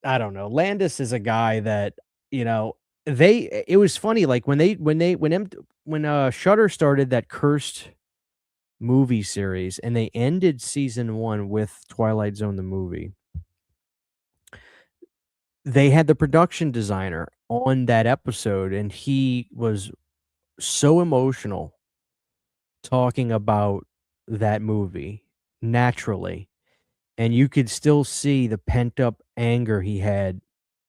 Speaker 1: I don't know. Landis is a guy that, you know, it was funny, like, when Shudder started that cursed movie series and they ended season 1 with Twilight Zone the movie, they had the production designer on that episode, and he was so emotional talking about that movie naturally, and you could still see the pent up anger he had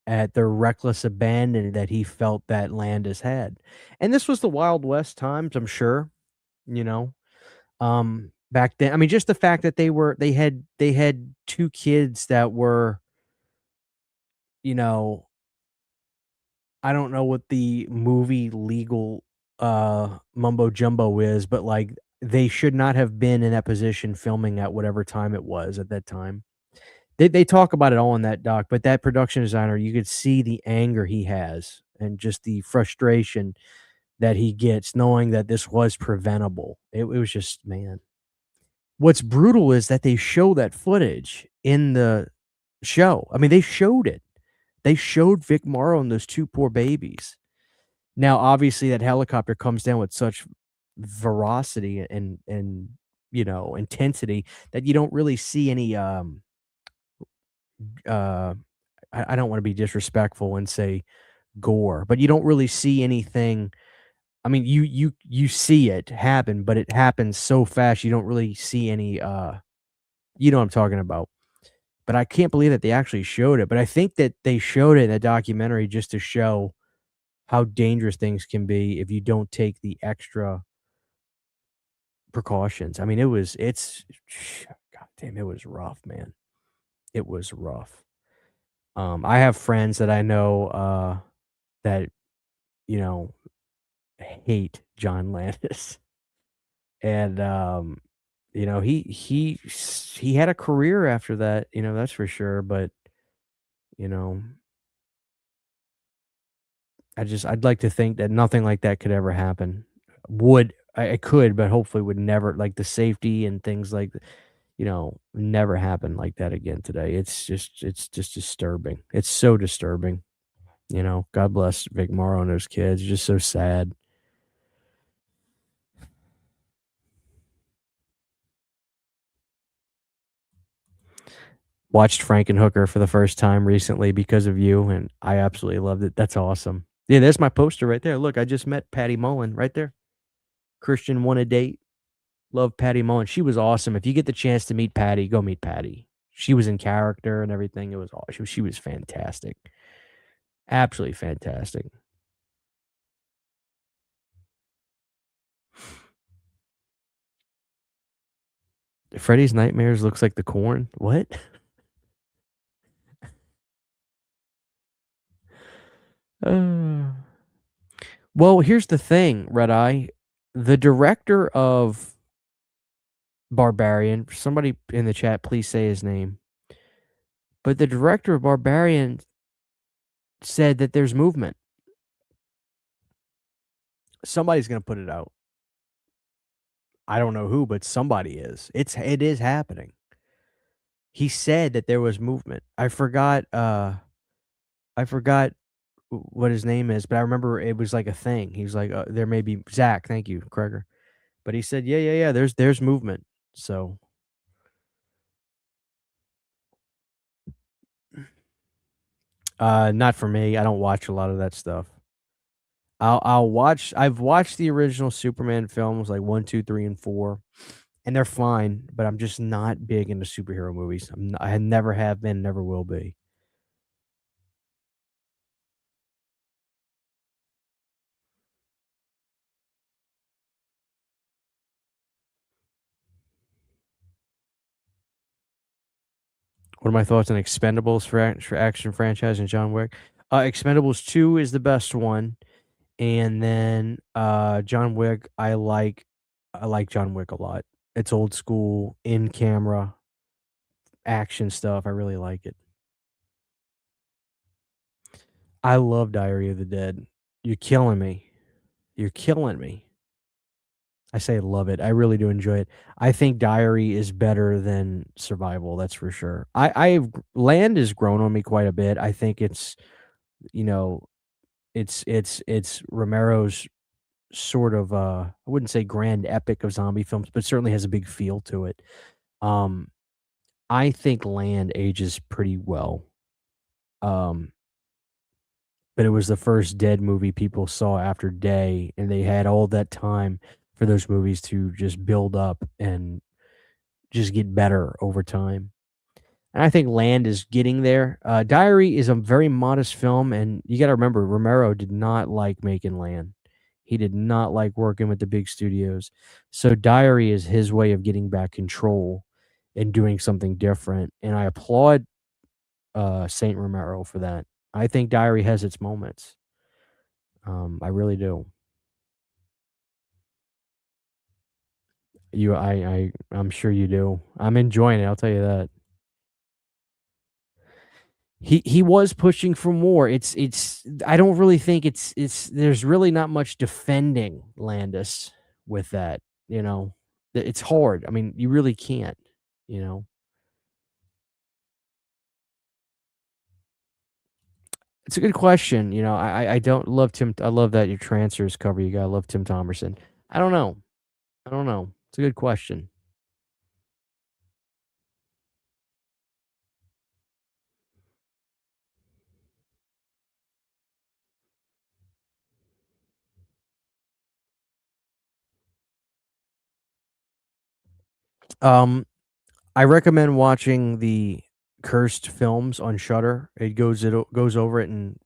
Speaker 1: at the reckless abandon that he felt that Landis had. And this was the Wild West times, I'm sure, you know. Back then, I mean, just the fact that they had 2 kids that were, you know, I don't know what the movie legal mumbo jumbo is, but like they should not have been in that position filming at whatever time it was at that time. They talk about it all in that doc, but that production designer, you could see the anger he has and just the frustration that he gets knowing that this was preventable. It was just, man. What's brutal is that they show that footage in the show. I mean, they showed it. They showed Vic Morrow and those 2 poor babies. Now, obviously, that helicopter comes down with such ferocity and intensity that you don't really see any, uh I don't wanna be disrespectful and say gore, but you don't really see anything. I mean, you see it happen, but it happens so fast, you don't really see any, you know what I'm talking about. But I can't believe that they actually showed it, but I think that they showed it in a documentary just to show how dangerous things can be if you don't take the extra precautions. I mean, god damn, it was rough, man. It was rough. I have friends that I know, that, you know, hate John Landis. And, he had a career after that, that's for sure, but, you know, I'd like to think that nothing like that could ever happen. It could, but hopefully would never like the safety and things like never happen like that again today. It's just disturbing. It's so disturbing. God bless Vic Morrow and those kids. It's just so sad. Watched Frankenhooker for the first time recently because of you, and I absolutely loved it. That's awesome. Yeah, there's my poster right there. Look, I just met Patty Mullen right there. Christian Want a Date. Love Patty Mullen. She was awesome. If you get the chance to meet Patty, go meet Patty. She was in character and everything. It was aw she was fantastic. Absolutely fantastic. Freddy's Nightmares looks like the corn? What? Uh, well, here's the thing, Red Eye. The director of Barbarian, somebody in the chat, please say his name. But the director of Barbarian said that there's movement. Somebody's gonna put it out. I don't know who, but somebody is. It is happening. He said that there was movement. I forgot what his name is, but I remember it was like a thing. He was like, there may be Zach, thank you, Kreger. But he said, "Yeah, yeah, yeah, there's movement." So, not for me. I don't watch a lot of that stuff. I've watched the original Superman films, like 1, 2, 3, and 4, and they're fine, but I'm just not big into superhero movies. I never have been, never will be. What are my thoughts on Expendables for action franchise and John Wick? Expendables 2 is the best one, and then, John Wick, I like John Wick a lot. It's old school, in camera, action stuff, I really like it. I love Diary of the Dead. You're killing me. You're killing me. I say love it. I really do enjoy it. I think Diary is better than Survival, that's for sure. Land has grown on me quite a bit. I think you know, it's Romero's sort of, I wouldn't say grand epic of zombie films, but certainly has a big feel to it. Um, I think Land ages pretty well. Um, but it was the first Dead movie people saw after Day, and they had all that time for those movies to just build up and just get better over time. And I think Land is getting there. Diary is a very modest film, and you gotta remember, Romero did not like making Land. He did not like working with the big studios. So Diary is his way of getting back control and doing something different, and I applaud, Saint Romero for that. I think Diary has its moments. I really do. I'm sure you do. I'm enjoying it, I'll tell you that. He was pushing for more. It's I don't really think it's there's really not much defending Landis with that, you know? It's hard. I mean, you really can't, you know? It's a good question, you know, I don't love Tim I love that your transfers cover you got. I love Tim Thomerson. I don't know. I don't know. It's a good question. Um, I recommend watching the Cursed films on Shudder. It goes over it in,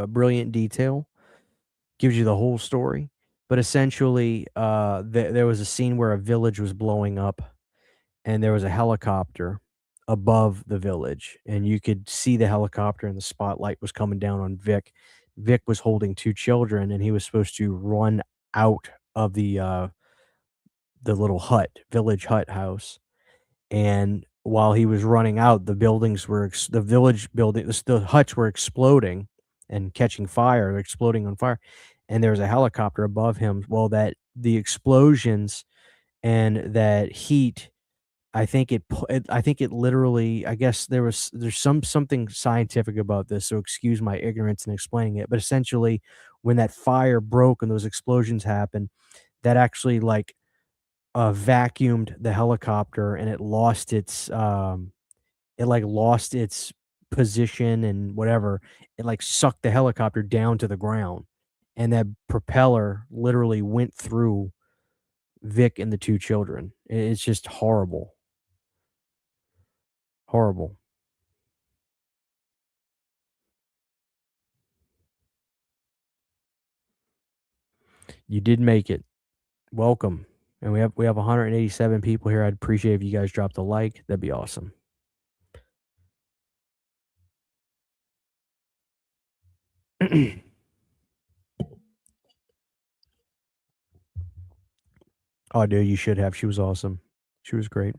Speaker 1: brilliant detail. Gives you the whole story. But essentially, there was a scene where a village was blowing up, and there was a helicopter above the village, and you could see the helicopter, and the spotlight was coming down on Vic. Vic was holding 2 children, and he was supposed to run out of the little village hut house, and while he was running out, the village the huts were exploding and catching fire, exploding on fire, and there was a helicopter above him. Well, that the explosions and that heat, I think it literally, I guess there's something scientific about this, so excuse my ignorance in explaining it, but essentially, when that fire broke and those explosions happened, that actually, like, vacuumed the helicopter, and it, like, lost its position and whatever. It, like, sucked the helicopter down to the ground, and that propeller literally went through Vic and the 2 children. It's just horrible. Horrible. You did make it. Welcome. And we have 187 people here. I'd appreciate if you guys dropped a like. That'd be awesome. Oh, dude, you should have. She was awesome. She was great.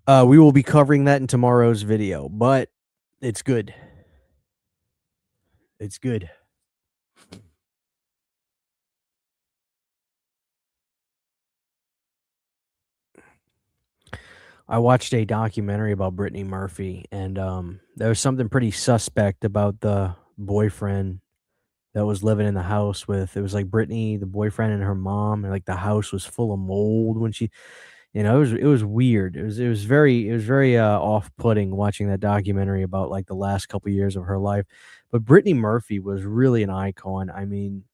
Speaker 1: We will be covering that in tomorrow's video, but it's good. It's good. I watched a documentary about Brittany Murphy, and there was something pretty suspect about the boyfriend that was living in the house with. It was like Brittany, the boyfriend, and her mom, and like the house was full of mold when she, it was weird. It was very off putting watching that documentary about like the last couple years of her life. But Brittany Murphy was really an icon. I mean,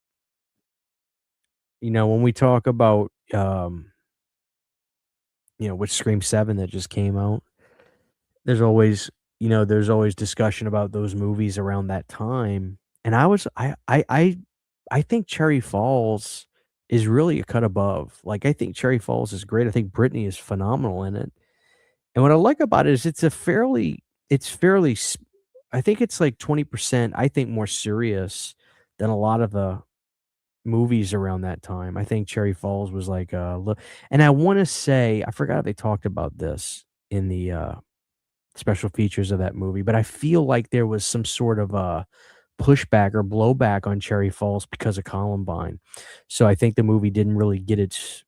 Speaker 1: when we talk about with Scream 7 that just came out, there's always there's always discussion about those movies around that time. And I think Cherry Falls is really a cut above. Like, I think Cherry Falls is great. I think Britney is phenomenal in it. And what I like about it is it's fairly I think it's like 20%, I think, more serious than a lot of the movies around that time. I think Cherry Falls was like and I wanna say, I forgot if they talked about this in the, special features of that movie, but I feel like there was some sort of, pushback or blowback on Cherry Falls because of Columbine. So I think the movie didn't really get its,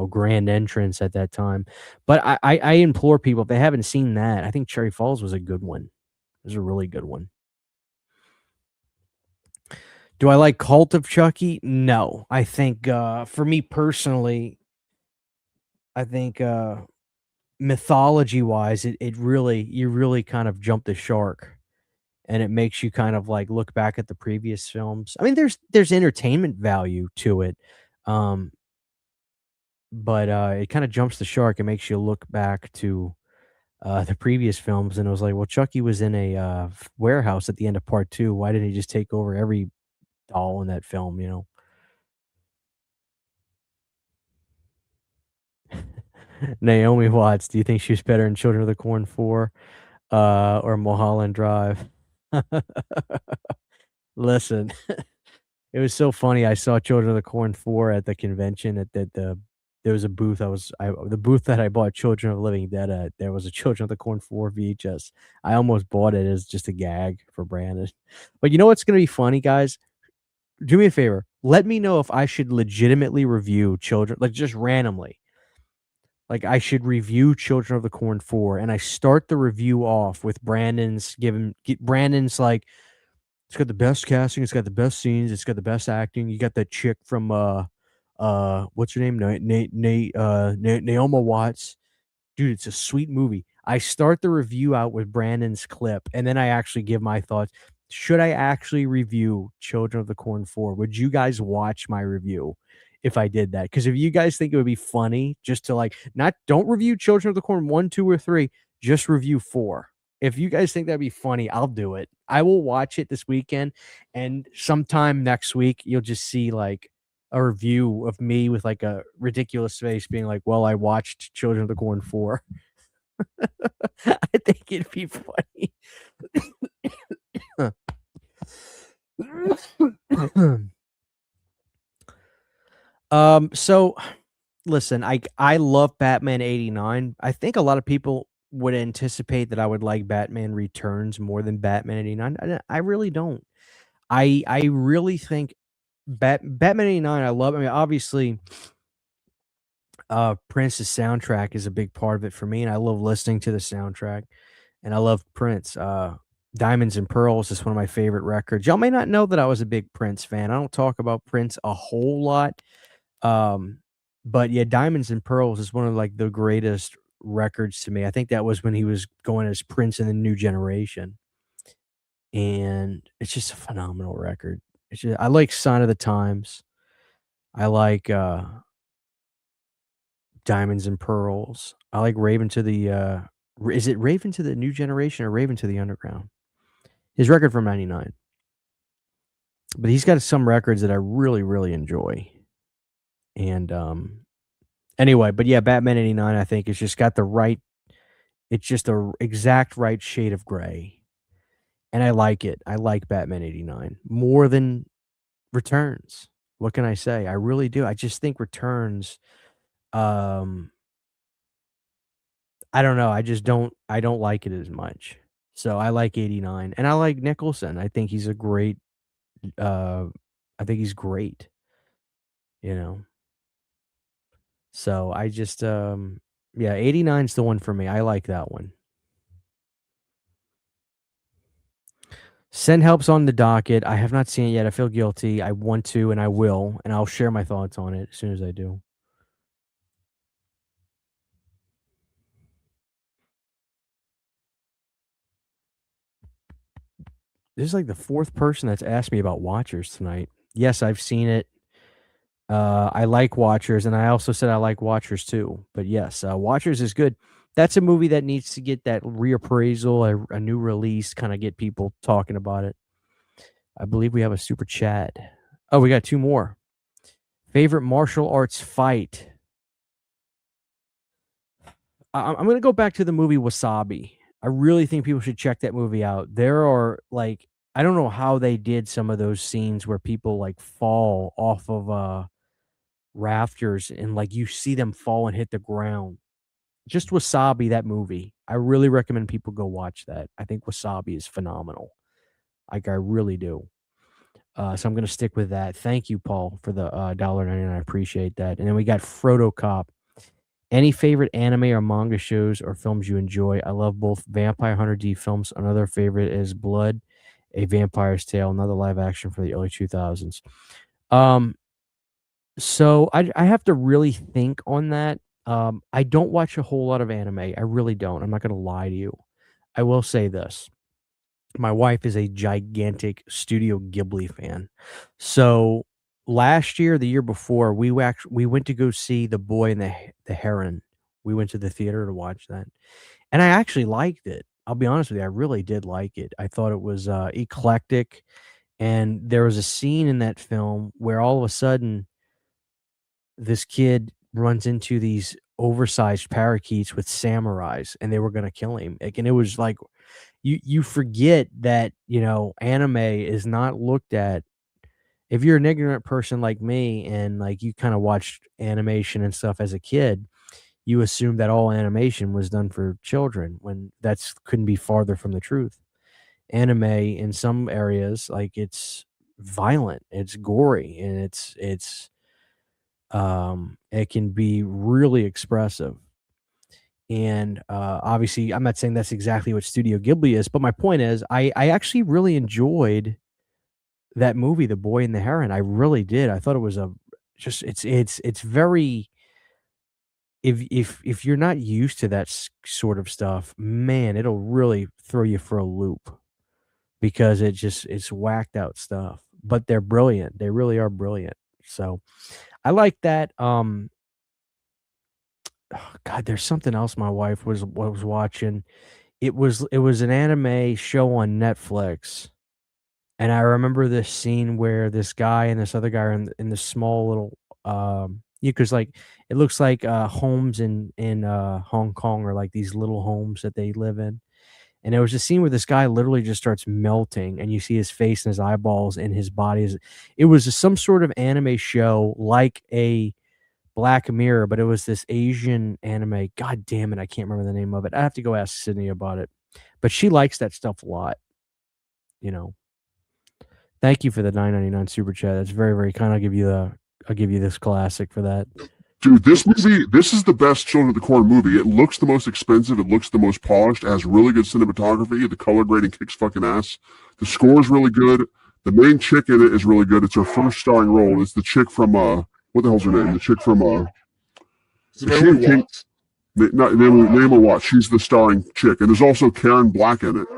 Speaker 1: grand entrance at that time. But I implore people, if they haven't seen that, I think Cherry Falls was a good one. It was a really good one. Do I like Cult of Chucky? No. I think, for me personally, I think, mythology-wise, it really you really kind of jump the shark, and it makes you kind of, like, look back at the previous films. I mean, there's entertainment value to it, um, but, it kinda jumps the shark. It makes you look back to, the previous films, and it was like, "Well, Chucky was in a, warehouse at the end of part 2. Why didn't he just take over every doll in that film?" Naomi Watts, do you think she was better in Children of the Corn 4, or Mulholland Drive? Listen, it was so funny. I saw Children of the Corn 4 at the convention at there was a booth the booth that I bought Children of the Living Dead at, there was a Children of the Corn 4 VHS. I almost bought it as just a gag for Brandon. But you know what's gonna be funny, guys? Do me a favor. Let me know if I should legitimately review Children, like, just randomly. Like, I should review Children of the Corn 4, and I start the review off with Brandon's like, "It's got the best casting, it's got the best scenes, it's got the best acting. You got that chick from, what's her name? Naomi Watts. Dude, it's a sweet movie." I start the review out with Brandon's clip, and then I actually give my thoughts. Should I actually review Children of the Corn 4? Would you guys watch my review if I did that? Because if you guys think it would be funny just to, like, not don't review Children of the Corn 1, 2, or 3, just review 4. If you guys think that'd be funny, I'll do it. I will watch it this weekend, and sometime next week, you'll just see, like, a review of me with, like, a ridiculous face being like, "Well, I watched Children of the Corn 4." I think it'd be funny. So listen, I love Batman 89. I think a lot of people would anticipate that I would like Batman Returns more than Batman 89. I really don't. I really think Batman 89 I love. I mean, obviously, Prince's soundtrack is a big part of it for me, and I love listening to the soundtrack, and I love Prince. Diamonds and Pearls is one of my favorite records. Y'all may not know that I was a big Prince fan. I don't talk about Prince a whole lot, um, but yeah, Diamonds and Pearls is one of, like, the greatest records to me. I think that was when he was going as Prince in the New Generation, and it's just a phenomenal record. I like Sign of the Times. I like, Diamonds and Pearls. I like Raven to the, is it Raven to the New Generation or Raven to the Underground? His record from '99. But he's got some records that I really, really enjoy. And, anyway, but yeah, Batman '89, I think, it's just got the right it's just the exact right shade of gray, and I like it. I like Batman '89 more than Returns. What can I say? I really do. I just think Returns, um, I don't know, I don't like it as much. So I like '89, and I like Nicholson. I think he's a great, uh I think he's great, you know? So I just, yeah, '89's the one for me. I like that one. Send Help's on the docket. I have not seen it yet. I feel guilty. I want to, and I will, and I'll share my thoughts on it as soon as I do. This is like the 4th person that's asked me about Watchers tonight. Yes, I've seen it. I like Watchers, and I also said I like Watchers too. But yes, Watchers is good. That's a movie that needs to get that reappraisal, a new release, kinda get people talking about it. I believe we have a super chat. Oh, we got 2 more. Favorite martial arts fight? I'm gonna go back to the movie Wasabi. I really think people should check that movie out. There are, like, I don't know how they did some of those scenes where people, like, fall off of, rafters and, like, you see them fall and hit the ground. Just Wasabi, that movie. I really recommend people go watch that. I think Wasabi is phenomenal. Like, I really do. So I'm gonna stick with that. Thank you, Paul, for the, $1.99. I appreciate that. And then we got Frodo Cop. Any favorite anime or manga shows or films you enjoy? I love both Vampire Hunter D films. Another favorite is Blood, A Vampire's Tale, another live action for the early 2000s. Um, so I have to really think on that. I don't watch a whole lot of anime. I really don't. I'm not gonna lie to you. I will say this. My wife is a gigantic Studio Ghibli fan. So last year, the year before, we went to go see The Boy and the Heron. We went to the theater to watch that, and I actually liked it. I'll be honest with you, I really did like it. I thought it was, eclectic, and there was a scene in that film where all of a sudden this kid runs into these oversized parakeets with samurais, and they were gonna kill him. Like, and it was like you forget that, anime is not looked at if you're an ignorant person like me and, like, you kinda watched animation and stuff as a kid, you assume that all animation was done for children when that's couldn't be farther from the truth. Anime in some areas, like, it's violent, it's gory, and it can be really expressive. And, obviously, I'm not saying that's exactly what Studio Ghibli is, but my point is I actually really enjoyed that movie, The Boy and the Heron. I really did. I thought it was a just it's very if you're not used to that sort of stuff, man, it'll really throw you for a loop because it's whacked out stuff, but they're brilliant. They really are brilliant. So, I like that. Oh god, there's something else my wife was watching. It was an anime show on Netflix, and I remember this scene where this guy and this other guy are in this small little, yeah, 'cause, like, it looks like, homes in Hong Kong or, like, these little homes that they live in, and there was a scene where this guy literally just starts melting, and you see his face and his eyeballs and his body is it was some sort of anime show like a Black Mirror, but it was this Asian anime. God damn it, I can't remember the name of it. I have to go ask Sydney about it. But she likes that stuff a lot, you know. Thank you for the 9.99 super chat. That's very, very kind. I'll give you this classic for that.
Speaker 3: Dude, this is the best Children of the Corn movie. It looks the most expensive. It looks the most polished. It has really good cinematography. The color grading kicks fucking ass. The score is really good. The main chick in it is really good. It's her first starring role. It's the chick from, what the hell's her name? The chick from,
Speaker 4: Is it King?
Speaker 3: Name a what? She's the starring chick, and there's also Karen Black in it.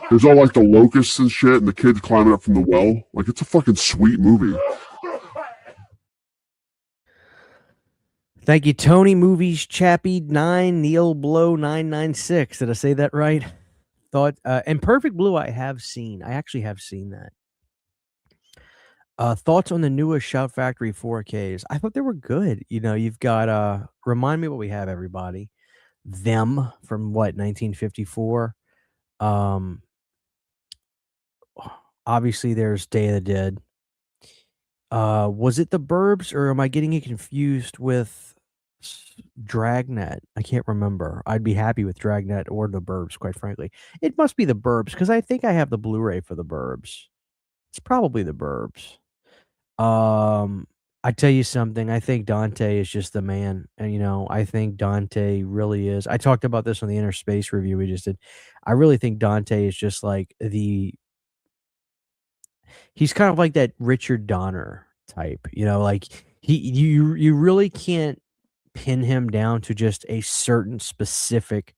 Speaker 3: There's all like the locusts and shit, and the kids climbing up from the well. Like, it's a fucking sweet movie.
Speaker 1: Thank you, Tony Movies Chappie 9 Neil Blow 996. Did I say that right? Thought and Perfect Blue I have seen. I actually have seen that. Thoughts on the newest Shout Factory 4Ks? I thought they were good. You know, you've got remind me what we have, everybody. Them from what, 1954. Um Obviously there's Day of the Dead. Was it The Burbs, or am I getting it confused with Dragnet? I can't remember. I'd be happy with Dragnet or The Burbs, quite frankly. It must be The Burbs because I think I have the Blu-ray for The Burbs. It's probably The Burbs. I tell you something. I think Dante is just the man, and I think Dante really is. I talked about this on the Inner Space review we just did. I really think Dante is just like he's kind of like that Richard Donner type, like you really can't pin him down to just a certain specific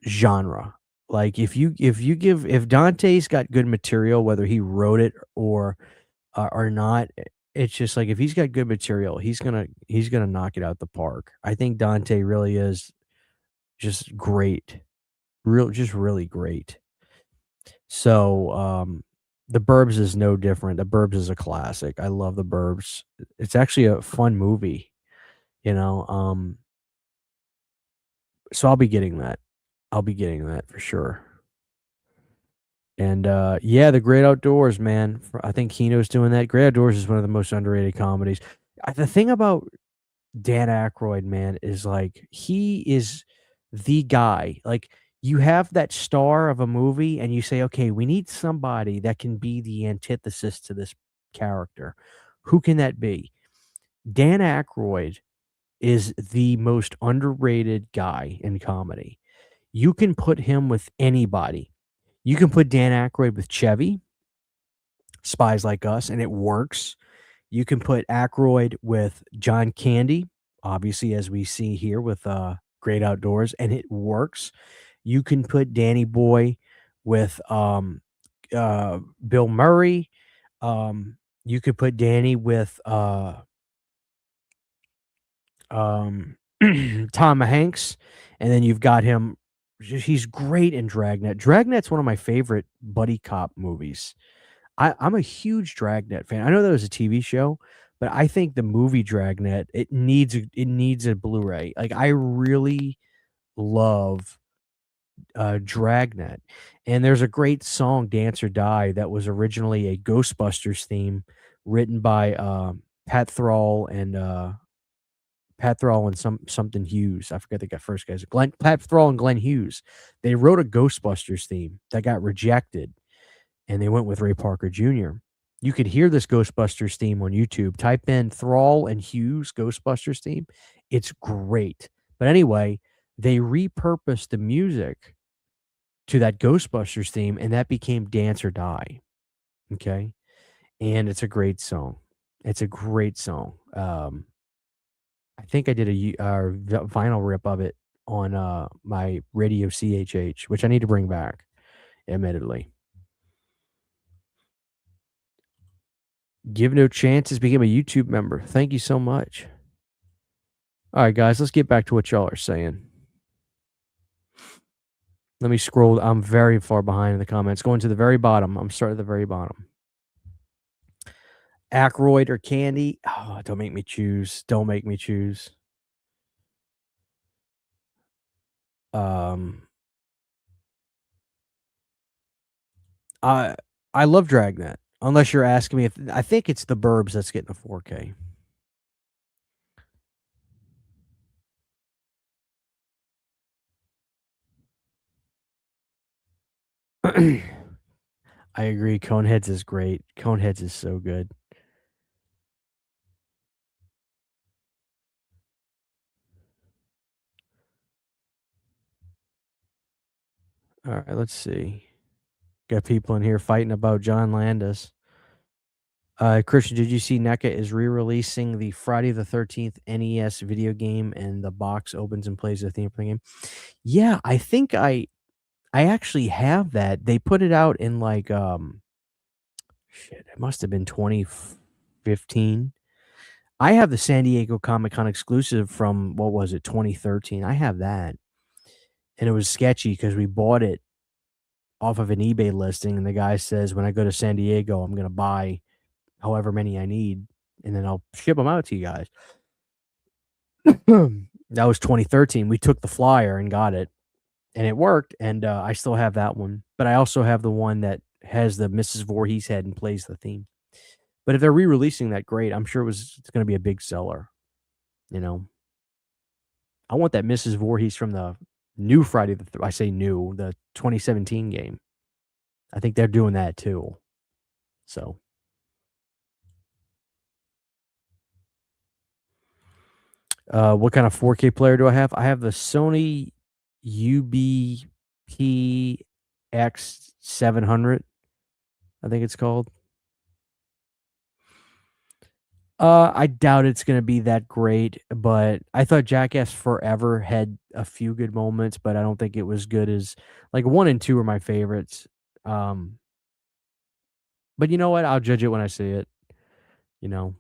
Speaker 1: genre. Like if Dante's got good material, whether he wrote it or not, it's just like if he's got good material, he's gonna knock it out the park. I think Dante really is just great, just really great. So, The Burbs is no different. The Burbs is a classic. I love The Burbs. It's actually a fun movie, you know. So I'll be getting that. I'll be getting that for sure. And yeah, The Great Outdoors, man. I think Kino's doing that. Great Outdoors is one of the most underrated comedies. The thing about Dan Aykroyd, man, is like he is the guy. Like you have that star of a movie, and you say, okay, we need somebody that can be the antithesis to this character. Who can that be? Dan Aykroyd is the most underrated guy in comedy. You can put him with anybody. You can put Dan Aykroyd with Chevy, Spies Like Us, and it works. You can put Aykroyd with John Candy, obviously, as we see here with Great Outdoors, and it works. You can put Danny Boy with Bill Murray. You could put Danny with Tom Hanks, and then you've got him. He's great in Dragnet. Dragnet's one of my favorite buddy cop movies. I'm a huge Dragnet fan. I know that was a TV show, but I think the movie Dragnet it needs a Blu-ray. Like I really love Dragnet, and there's a great song "Dance or Die" that was originally a Ghostbusters theme, written by Pat Thrall and something Hughes. I forget the first guys. Pat Thrall and Glenn Hughes. They wrote a Ghostbusters theme that got rejected, and they went with Ray Parker Jr. You could hear this Ghostbusters theme on YouTube. Type in Thrall and Hughes Ghostbusters theme. It's great. But anyway, they repurposed the music to that Ghostbusters theme, and that became Dance or Die. Okay. And it's a great song. It's a great song. I think I did a vinyl rip of it on my radio CHH, which I need to bring back, admittedly. Give no chances, became a YouTube member. Thank you so much. All right, guys, let's get back to what y'all are saying. Let me scroll. I'm very far behind in the comments. Going to the very bottom. I'm starting at the very bottom. Aykroyd or Candy? Oh, don't make me choose. Don't make me choose. I I love Dragnet. Unless you're asking me if I think it's the Burbs that's getting a 4K. I agree. Coneheads is great. Coneheads is so good. All right, let's see. Got people in here fighting about John Landis. Christian, did you see NECA is re-releasing the Friday the 13th NES video game, and the box opens and plays the theme for the game? Yeah, I think I actually have that. They put it out in, like, shit, it must have been 2015. I have the San Diego Comic-Con exclusive from, what was it, 2013. I have that, and it was sketchy because we bought it off of an eBay listing, and the guy says, "When I go to San Diego, I'm gonna buy however many I need, and then I'll ship them out to you guys." That was 2013. We took the flyer and got it, and it worked, and, I still have that one, but I also have the one that has the Mrs. Voorhees head and plays the theme. But if they're re-releasing that, great. I'm sure it's gonna be a big seller, you know? I want that Mrs. Voorhees from the new Friday the th I say new, the 2017 game. I think they're doing that too. So, what kind of 4K player do I have? I have the Sony UBP-X700, I think it's called. I doubt it's gonna be that great, but I thought Jackass Forever had a few good moments, but I don't think it was good as, like, 1 and 2 are my favorites. Um, but you know what? I'll judge it when I see it, you know?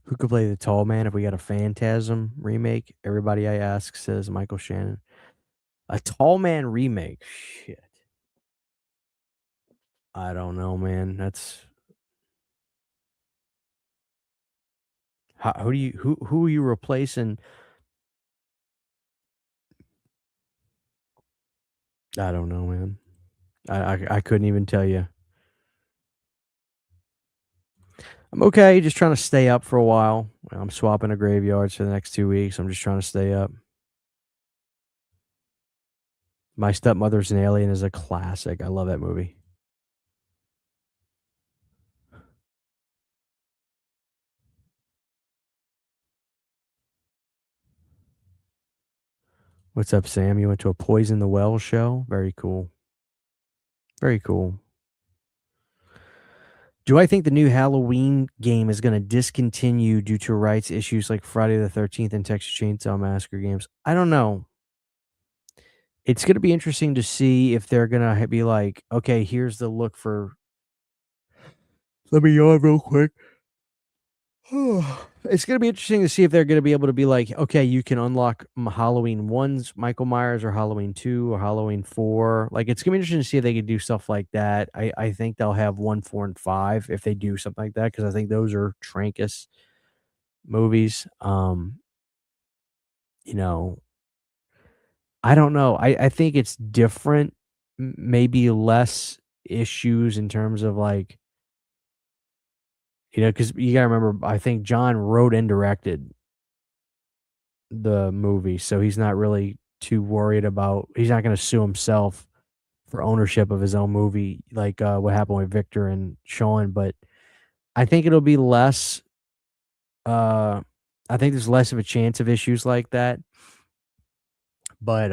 Speaker 1: Who could play the tall man if we got a Phantasm remake? Everybody I ask says Michael Shannon. A tall man remake? Shit. I don't know, man. That's how who do you who are you replacing? I don't know, man. I couldn't even tell you. I'm okay, just trying to stay up for a while. I'm swapping a graveyards for the next 2 weeks. I'm just trying to stay up. My Stepmother's an Alien is a classic. I love that movie. What's up, Sam? You went to a Poison the Well show? Very cool. Very cool. Do I think the new Halloween game is gonna discontinue due to rights issues like Friday the 13th and Texas Chainsaw Massacre games? I don't know. It's gonna be interesting to see if they're gonna be like, "Okay, here's the look for." Let me yawn real quick. It's gonna be interesting to see if they're gonna be able to be like, "Okay, you can unlock Halloween 1's Michael Myers or Halloween 2 or Halloween 4." Like, it's gonna be interesting to see if they can do stuff like that. I think they'll have 1, 4, and 5 if they do something like that because I think those are Trancas movies. You know, I don't know. I think it's different, maybe less issues in terms of, like, because you gotta remember, I think John wrote and directed the movie, so he's not really too worried about, he's not gonna sue himself for ownership of his own movie, like, what happened with Victor and Sean, but I think it'll be less, uh I think there's less of a chance of issues like that, but,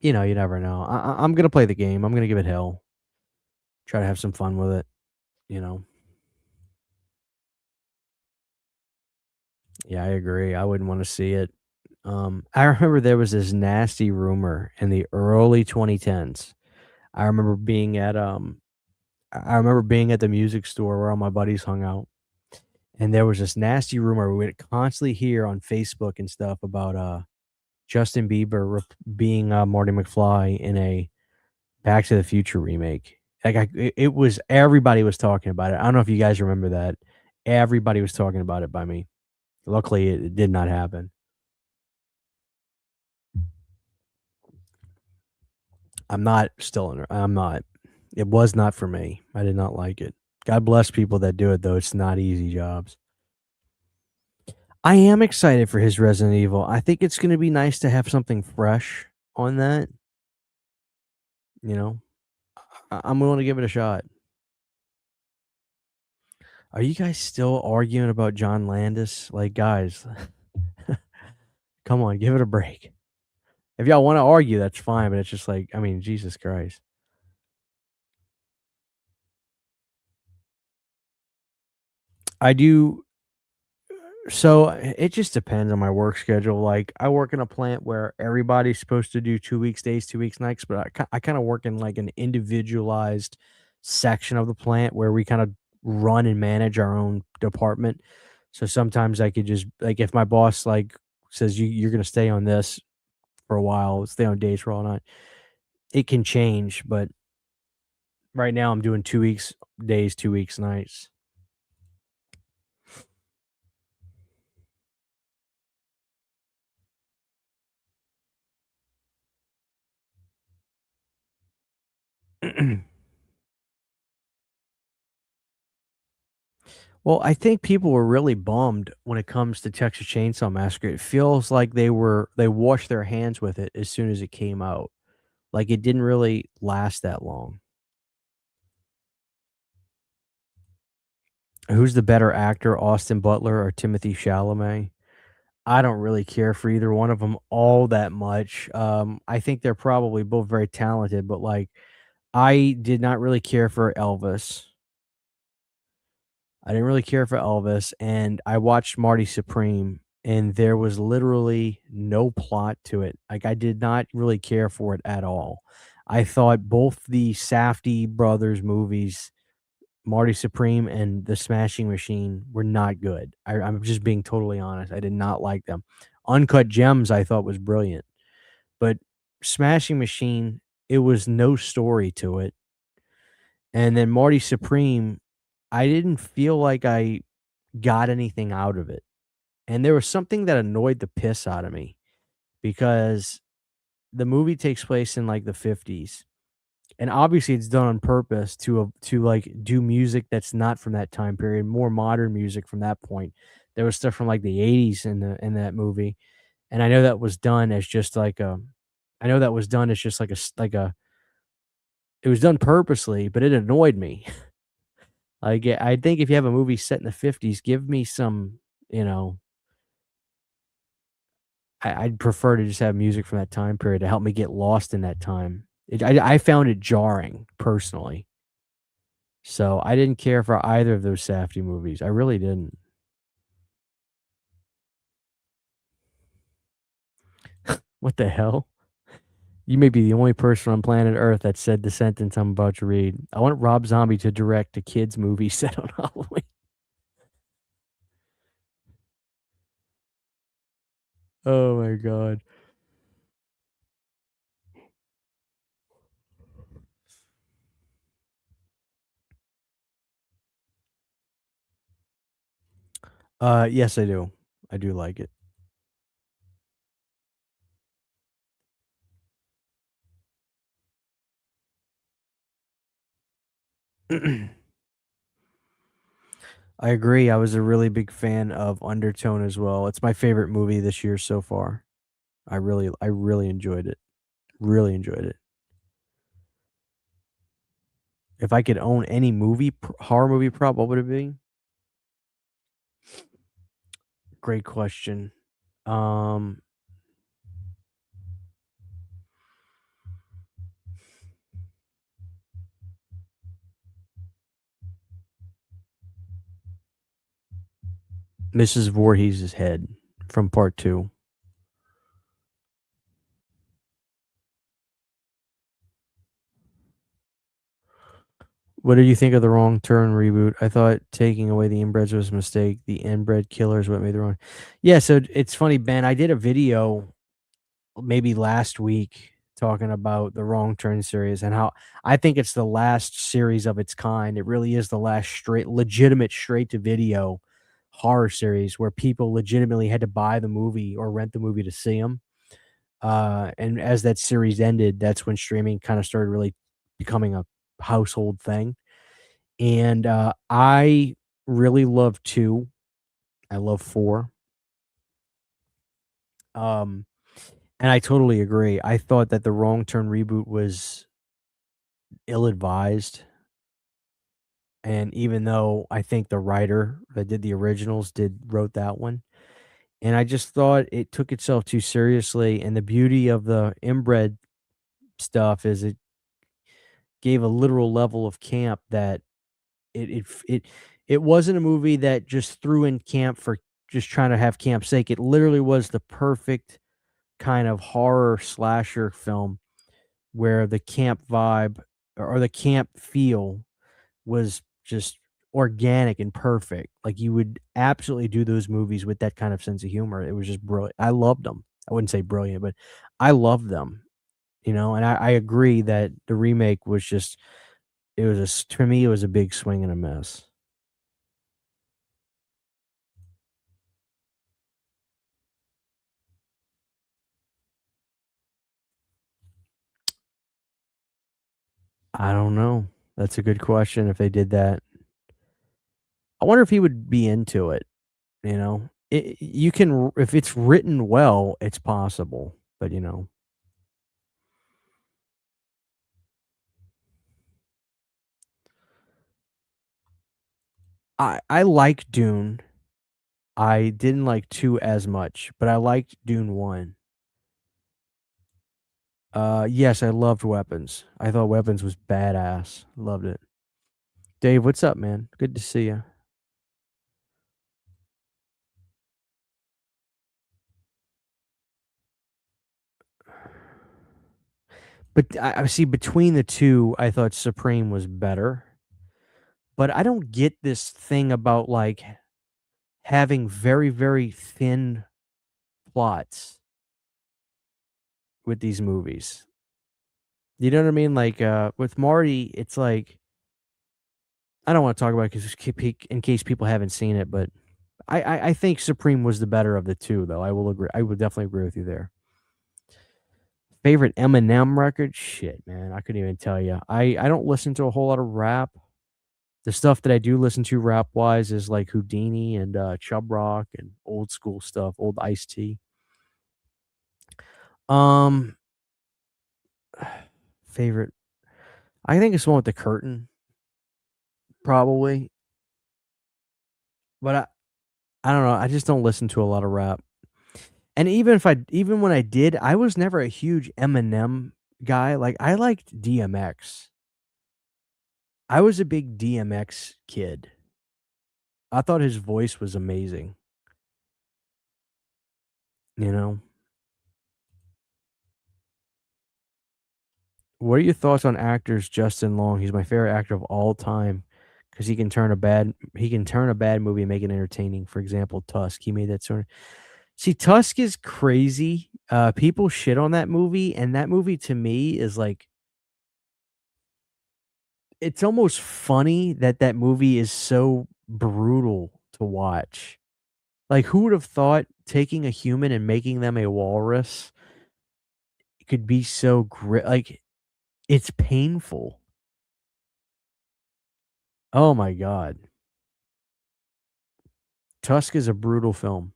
Speaker 1: you never know. I'm gonna play the game, I'm gonna give it hell, try to have some fun with it, you know? Yeah, I agree, I wouldn't wanna see it. I remember there was this nasty rumor in the early 2010s. I remember being at, I remember being at the music store where all my buddies hung out, and there was this nasty rumor we would constantly hear on Facebook and stuff about, Justin Bieber being, Marty McFly in a Back to the Future remake. Like, it was, everybody was talking about it. I don't know if you guys remember that. Everybody was talking about it by me. Luckily, it did not happen. I'm not. It was not for me. I did not like it. God bless people that do it, though. It's not easy jobs. I am excited for his Resident Evil. I think it's gonna be nice to have something fresh on that, you know? I'm willing to give it a shot. Are you guys still arguing about John Landis? Like, guys, come on, give it a break. If y'all wanna argue, that's fine, but it's just like, I mean, Jesus Christ. I do so it just depends on my work schedule. Like, I work in a plant where everybody's supposed to do 2 weeks days, 2 weeks nights, but I kinda work in, like, an individualized section of the plant where we kinda run and manage our own department. So sometimes I could just like, if my boss, like, says, You're gonna stay on this for a while, stay on days for all night," it can change, but right now I'm doing 2 weeks days, 2 weeks nights. Well, I think people were really bummed when it comes to Texas Chainsaw Massacre. It feels like they washed their hands with it as soon as it came out. Like, it didn't really last that long. Who's the better actor, Austin Butler or Timothy Chalamet? I don't really care for either one of them all that much. I think they're probably both very talented, but, like, I did not really care for Elvis. I didn't really care for Elvis, and I watched Marty Supreme, and there was literally no plot to it. Like, I did not really care for it at all. I thought both the Safdie brothers movies, Marty Supreme and The Smashing Machine, were not good. I'm just being totally honest. I did not like them. Uncut Gems, I thought was brilliant, but Smashing Machine, it was no story to it. And then Marty Supreme, I didn't feel like I got anything out of it. And there was something that annoyed the piss out of me because the movie takes place in like the 50s. And obviously it's done on purpose to like do music that's not from that time period, more modern music from that point. There was stuff from like the 80s in that movie. And I know that was done as just like a I know that was done as just like it was done purposely, but it annoyed me. Like I think if you have a movie set in the 50s, give me some, you know, I'd prefer to just have music from that time period to help me get lost in that time. I found it jarring personally, so I didn't care for either of those Safdie movies. I really didn't. What the hell? You may be the only person on planet Earth that said the sentence I'm about to read. I want Rob Zombie to direct a kids movie set on Halloween. Oh my god. Yes, I do. I do like it. I agree. I was a really big fan of Undertone as well. It's my favorite movie this year so far. I really enjoyed it. Really enjoyed it. If I could own any horror movie prop, what would it be? Great question. Um, Mrs. Voorhees' head from part 2. What did you think of the Wrong Turn reboot? I thought taking away the inbreds was a mistake. The inbred killer is what made the wrong. Yeah, so it's funny, Ben. I did a video maybe last week talking about the Wrong Turn series and how I think it's the last series of its kind. It really is the last legitimate straight to video horror series where people legitimately had to buy the movie or rent the movie to see them. And as that series ended, that's when streaming kind of started really becoming a household thing. And I really love 2. I love 4. Um, and I totally agree. I thought that the Wrong Turn reboot was ill advised. And even though I think the writer that did the originals wrote that one, and I just thought it took itself too seriously, and the beauty of the inbred stuff is it gave a literal level of camp that it wasn't a movie that just threw in camp for just trying to have camp's sake. It literally was the perfect kind of horror slasher film where the camp vibe or the camp feel was just organic and perfect. Like, you would absolutely do those movies with that kind of sense of humor. It was just brilliant. I loved them. I wouldn't say brilliant, but I loved them, and I agree that the remake was just it was to me, it was a big swing and a miss. I don't know. That's a good question if they did that. I wonder if he would be into it, you know? You can if it's written well, it's possible, but. I like Dune. I didn't like 2 as much, but I liked Dune 1. Yes, I loved Weapons. I thought Weapons was badass. Loved it. Dave, what's up, man? Good to see you. But I see between the 2, I thought Supreme was better. But I don't get this thing about, like, having very, very thin plots with these movies. You know what I mean? Like, with Marty, it's like I don't wanna talk about it 'cause in case people haven't seen it, but I think Supreme was the better of the 2, though. I will agree. I would definitely agree with you there. Favorite Eminem record? Shit, man, I couldn't even tell you. I don't listen to a whole lot of rap. The stuff that I do listen to rap-wise is, like, Houdini and, Chubb Rock and old school stuff, old Ice-T. Um, favorite I think it's the one with the curtain, probably, but I don't know, I just don't listen to a lot of rap. And even when I did, I was never a huge Eminem guy, like, I liked DMX. I was a big DMX kid. I thought his voice was amazing, you know? What are your thoughts on actors Justin Long? He's my favorite actor of all time because he can turn a bad movie and make it entertaining. For example, Tusk. He made that sort of see, Tusk is crazy. People shit on that movie, and that movie to me is like it's almost funny that that movie is so brutal to watch. Like, who would have thought taking a human and making them a walrus could be so like, it's painful. Oh my god. Tusk is a brutal film,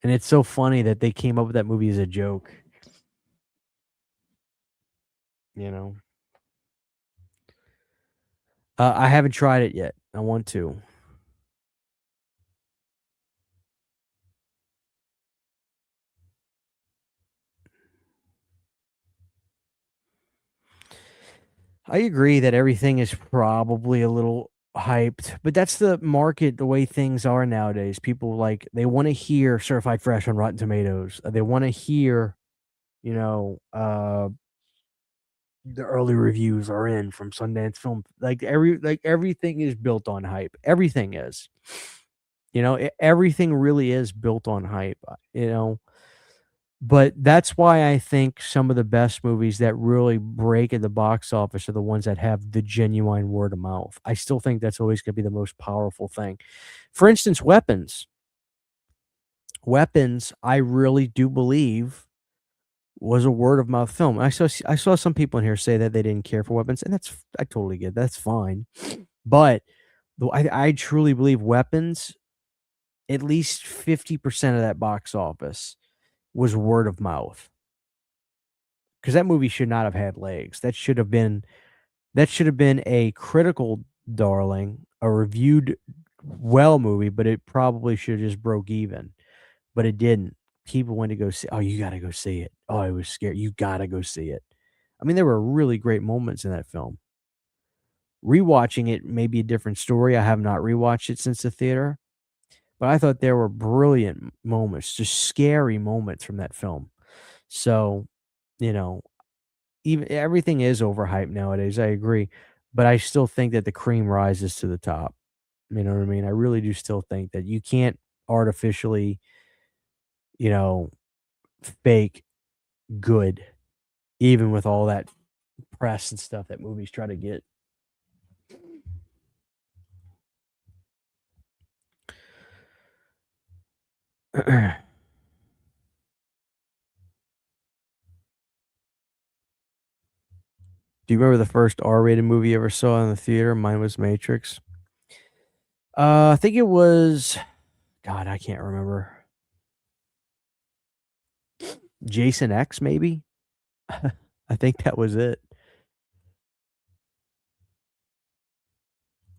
Speaker 1: and it's so funny that they came up with that movie as a joke, you know? I haven't tried it yet. I want to. I agree that everything is probably a little hyped, but that's the market, the way things are nowadays. People like they want to hear certified fresh on Rotten Tomatoes. They want to hear, you know, the early reviews are in from Sundance Film. Like everything is built on hype. Everything is. Everything really is built on hype, But that's why I think some of the best movies that really break at the box office are the ones that have the genuine word of mouth. I still think that's always gonna be the most powerful thing. For instance, Weapons. Weapons, I really do believe was a word of mouth film. I saw some people in here say that they didn't care for Weapons, and I totally get it, that's fine. But I truly believe Weapons, at least 50% of that box office was word of mouth. Because that movie should not have had legs. That should have been a critical darling, a reviewed well movie, but it probably should have just broke even, but it didn't. People went to go see, "Oh, you gotta go see it. Oh, I was scared. You gotta go see it." I mean, there were really great moments in that film. Rewatching it may be a different story. I have not rewatched it since the theater, but I thought there were brilliant moments, just scary moments from that film. So, you know, even everything is overhyped nowadays, I agree, but I still think that the cream rises to the top. You know what I mean? I really do still think that you can't artificially, you know, fake good, even with all that press and stuff that movies try to get. Do you remember the first R-rated movie you ever saw in the theater? Mine was Matrix. I think it was God, I can't remember. Jason X, maybe? I think that was it.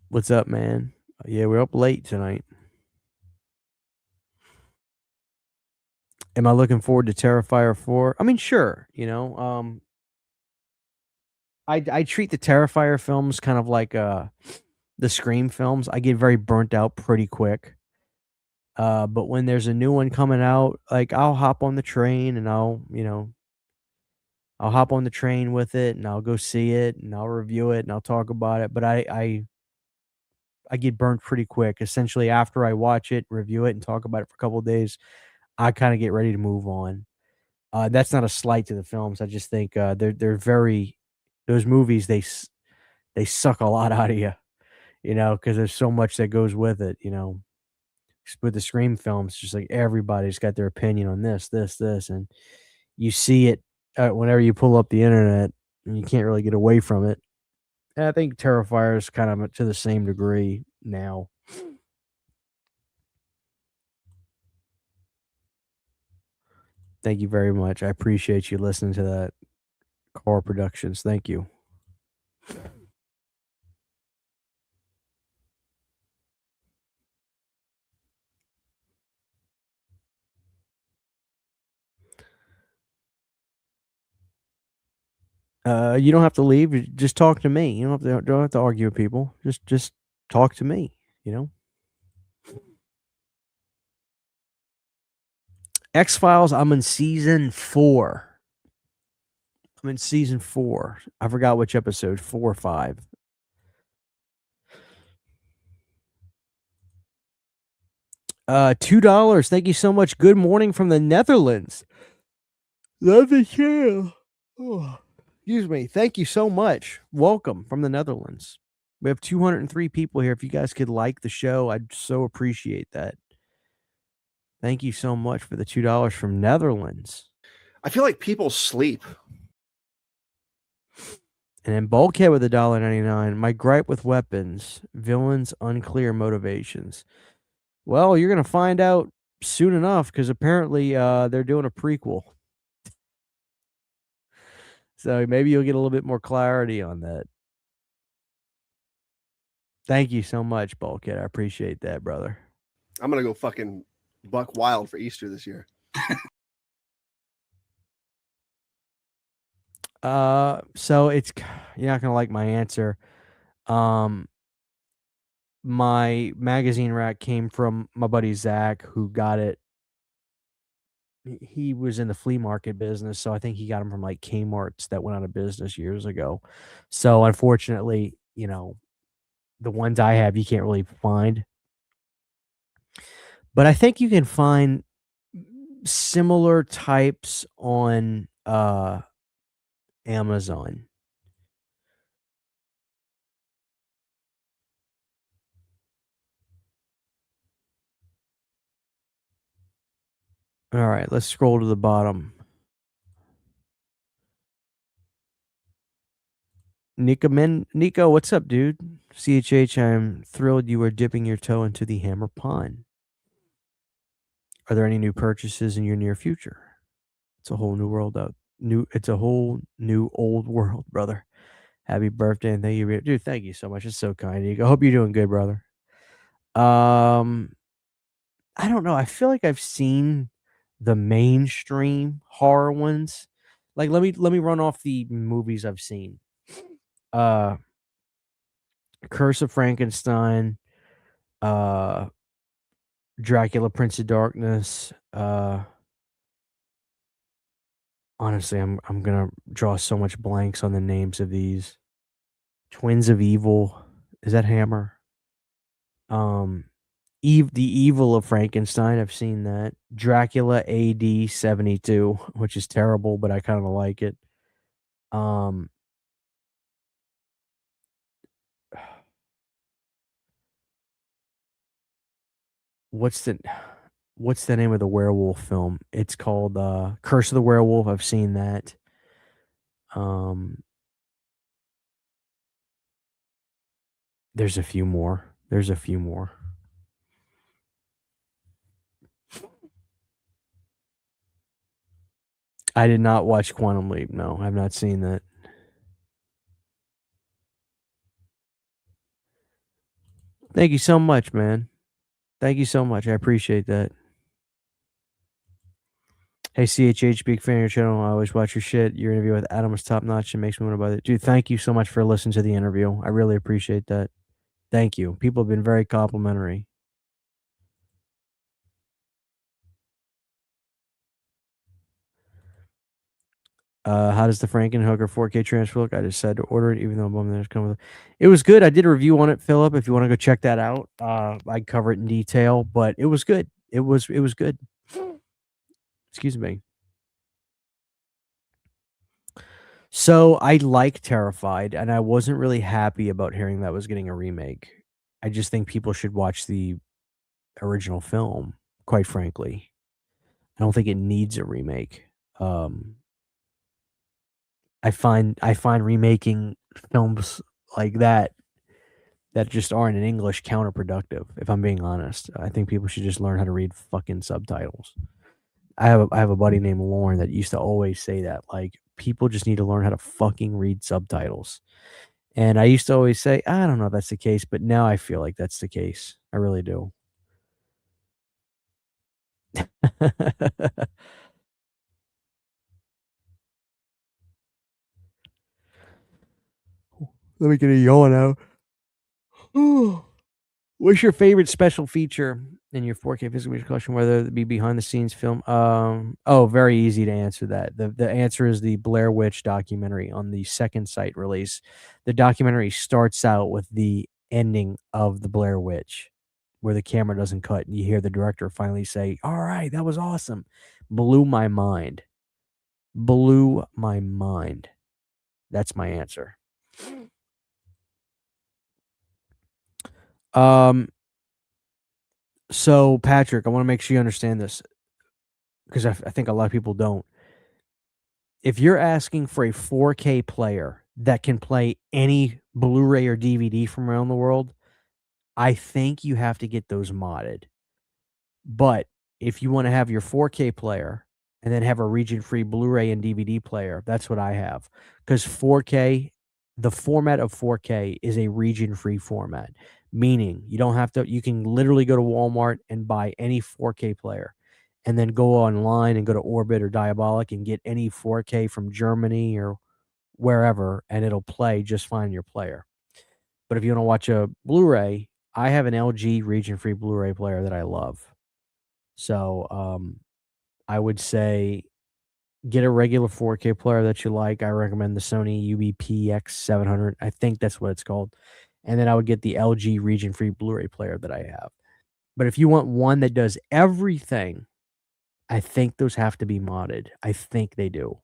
Speaker 1: What's up, man? Yeah, we're up late tonight. Am I looking forward to Terrifier 4? I mean, sure, I treat the Terrifier films kind of like, the Scream films. I get very burnt out pretty quick. But when there's a new one coming out, like, I'll hop on the train and I'll hop on the train with it, and I'll go see it, and I'll review it, and I'll talk about it, but I get burnt pretty quick. Essentially, after I watch it, review it, and talk about it for a couple of days, I kinda get ready to move on. That's not a slight to the films. I just think, they're very those movies, they suck a lot out of you, because there's so much that goes with it. With the Scream films, it's just like everybody's got their opinion on this, and you see it, whenever you pull up the internet, and you can't really get away from it. And I think Terrifier is kind of to the same degree now. Thank you very much. I appreciate you listening to that. Car Productions. Thank you. You don't have to leave. Just talk to me. You don't have to argue with people. Just talk to me. You know. X Files. I'm in season 4. I'm in season 4. I forgot which episode. 4 or 5. $2. Thank you so much. Good morning from the Netherlands. Love the show. Oh, excuse me. Thank you so much. Welcome from the Netherlands. We have 203 people here. If you guys could like the show, I'd so appreciate that. Thank you so much for the $2 from Netherlands.
Speaker 2: I feel like people sleep.
Speaker 1: And then Bulkhead with $1.99. My gripe with weapons, villains, unclear motivations. Well, you're gonna find out soon enough because apparently they're doing a prequel. So maybe you'll get a little bit more clarity on that. Thank you so much, Bulkhead. I appreciate that, brother.
Speaker 2: I'm gonna go fucking buck wild for Easter this year.
Speaker 1: So you're not gonna like my answer. My magazine rack came from my buddy Zach, who got it. He was in the flea market business, so I think he got them from like Kmart's that went out of business years ago. So unfortunately, the ones I have you can't really find. But I think you can find similar types on Amazon. All right, let's scroll to the bottom. Nico, what's up, dude? CHH, I'm thrilled you are dipping your toe into the Hammer Pond. Are there any new purchases in your near future? It's a whole new world out. It's a whole new old world, brother. Happy birthday and thank you, dude. Thank you so much. It's so kind of you. I hope you're doing good, brother. Um, I don't know. I feel like I've seen the mainstream horror ones. Like, let me run off the movies I've seen. Uh, Curse of Frankenstein, uh, Dracula, Prince of Darkness. Honestly, I'm gonna draw so much blanks on the names of these. Twins of Evil. Is that Hammer? Um, The Evil of Frankenstein. I've seen that. Dracula AD 72, which is terrible, but I kind of like it. Um, what's the what's the name of the werewolf film? It's called Curse of the Werewolf. I've seen that. Um, there's a few more. There's a few more. I did not watch Quantum Leap. No, I've not seen that. Thank you so much, man. Thank you so much. I appreciate that. Hey, CHH, big fan of your channel. I always watch your shit. Your interview with Adam was top notch and makes me want to buy it. Dude, thank you so much for listening to the interview. I really appreciate that. Thank you. People have been very complimentary. How does the Frankenhooker 4K transfer look? I decided to order it, even though I'm there's come with it. It was good. I did a review on it, Philip. If you want to go check that out, I cover it in detail, but it was good. It was good. Excuse me. So I like Terrified, and I wasn't really happy about hearing that was getting a remake. I just think people should watch the original film, quite frankly. I don't think it needs a remake. Um, I find remaking films like that just aren't in English counterproductive, if I'm being honest. I think people should just learn how to read fucking subtitles. I have a buddy named Lauren that used to always say that, like, people just need to learn how to fucking read subtitles. And I used to always say, I don't know if that's the case, but now I feel like that's the case. I really do. Let me get a yawn out. What's your favorite special feature in your 4K physical collection, whether it be behind the scenes film? Oh, very easy to answer that. The answer is the Blair Witch documentary on the second site release. The documentary starts out with the ending of the Blair Witch, where the camera doesn't cut, and you hear the director finally say, "All right, that was awesome." Blew my mind. Blew my mind. That's my answer. Um, so Patrick, I want to make sure you understand this because I think a lot of people don't. If you're asking for a 4K player that can play any Blu-ray or DVD from around the world, I think you have to get those modded. But if you want to have your 4K player and then have a region-free Blu-ray and DVD player, that's what I have. Because 4K, the format of 4K is a region-free format, meaning you don't have to, you can literally go to Walmart and buy any 4K player and then go online and go to Orbit or Diabolic and get any 4K from Germany or wherever, and it'll play just fine in your player. But if you want to watch a Blu-ray, I have an LG region-free Blu-ray player that I love. So, I would say get a regular 4K player that you like. I recommend the Sony UBP-X 700. I think that's what it's called. And then I would get the LG region-free Blu-ray player that I have. But if you want one that does everything, I think those have to be modded. I think they do.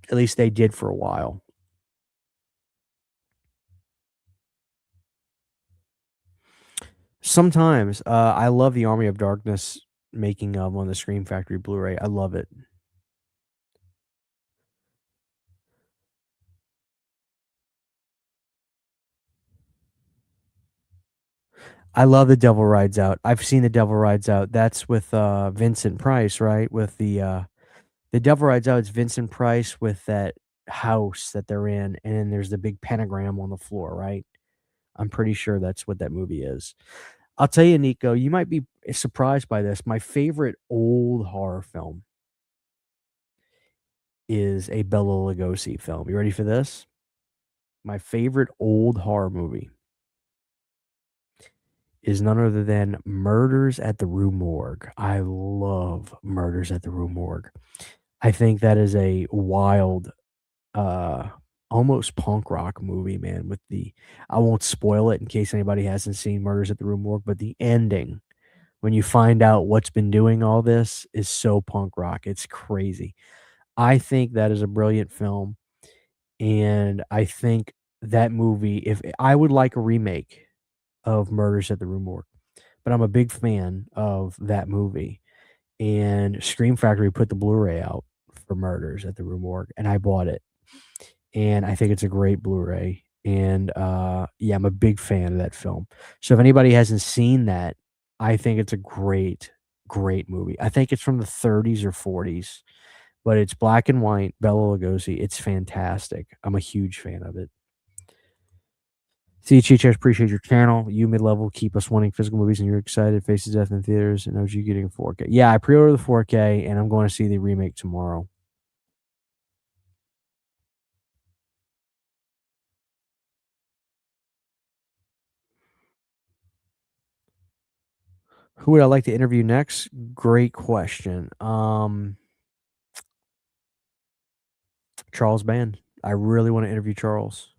Speaker 1: At least they did for a while. Sometimes, I love the Army of Darkness making of on the Scream Factory Blu-ray. I love it. I love The Devil Rides Out. I've seen The Devil Rides Out. That's with Vincent Price, right? With the Devil Rides Out, it's Vincent Price with that house that they're in, and then there's the big pentagram on the floor, right? I'm pretty sure that's what that movie is. I'll tell you, Nico, you might be surprised by this. My favorite old horror film is a Bela Lugosi film. You ready for this? My favorite old horror movie is none other than Murders at the Rue Morgue. I love Murders at the Rue Morgue. I think that is a wild, uh, almost punk rock movie, man. With the, I won't spoil it in case anybody hasn't seen Murders at the Rue Morgue, but the ending when you find out what's been doing all this is so punk rock. It's crazy. I think that is a brilliant film, and I think that movie, if I would like a remake of Murders at the Rue Morgue, but I'm a big fan of that movie. And Scream Factory put the Blu-ray out for Murders at the Rue Morgue, and I bought it. And I think it's a great Blu-ray. And yeah, I'm a big fan of that film. So if anybody hasn't seen that, I think it's a great, great movie. I think it's from the 30s or 40s, but it's black and white. Bela Lugosi. It's fantastic. I'm a huge fan of it. CHH, I appreciate your channel. You mid-level keep us wanting physical movies, and you're excited. Faces Death in theaters, and OG getting a 4K. Yeah, I pre-ordered the 4K, and I'm going to see the remake tomorrow. Who would I like to interview next? Great question. Charles Band. I really want to interview Charles.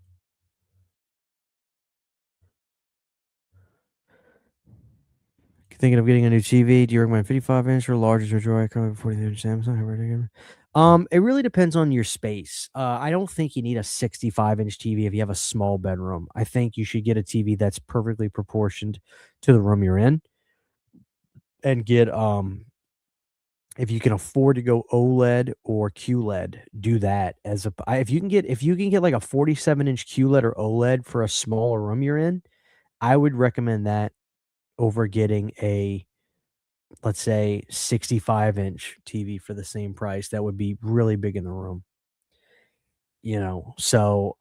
Speaker 1: Thinking of getting a new TV. Do you recommend 55 inch or larger to enjoy? Currently 43 inch Samsung. It really depends on your space. I don't think you need a 65-inch TV if you have a small bedroom. I think you should get a TV that's perfectly proportioned to the room you're in, and get if you can afford to go OLED or QLED, do that as if you can get like a 47-inch QLED or OLED for a smaller room you're in, I would recommend that over getting a, let's say, 65-inch TV for the same price. That would be really big in the room. So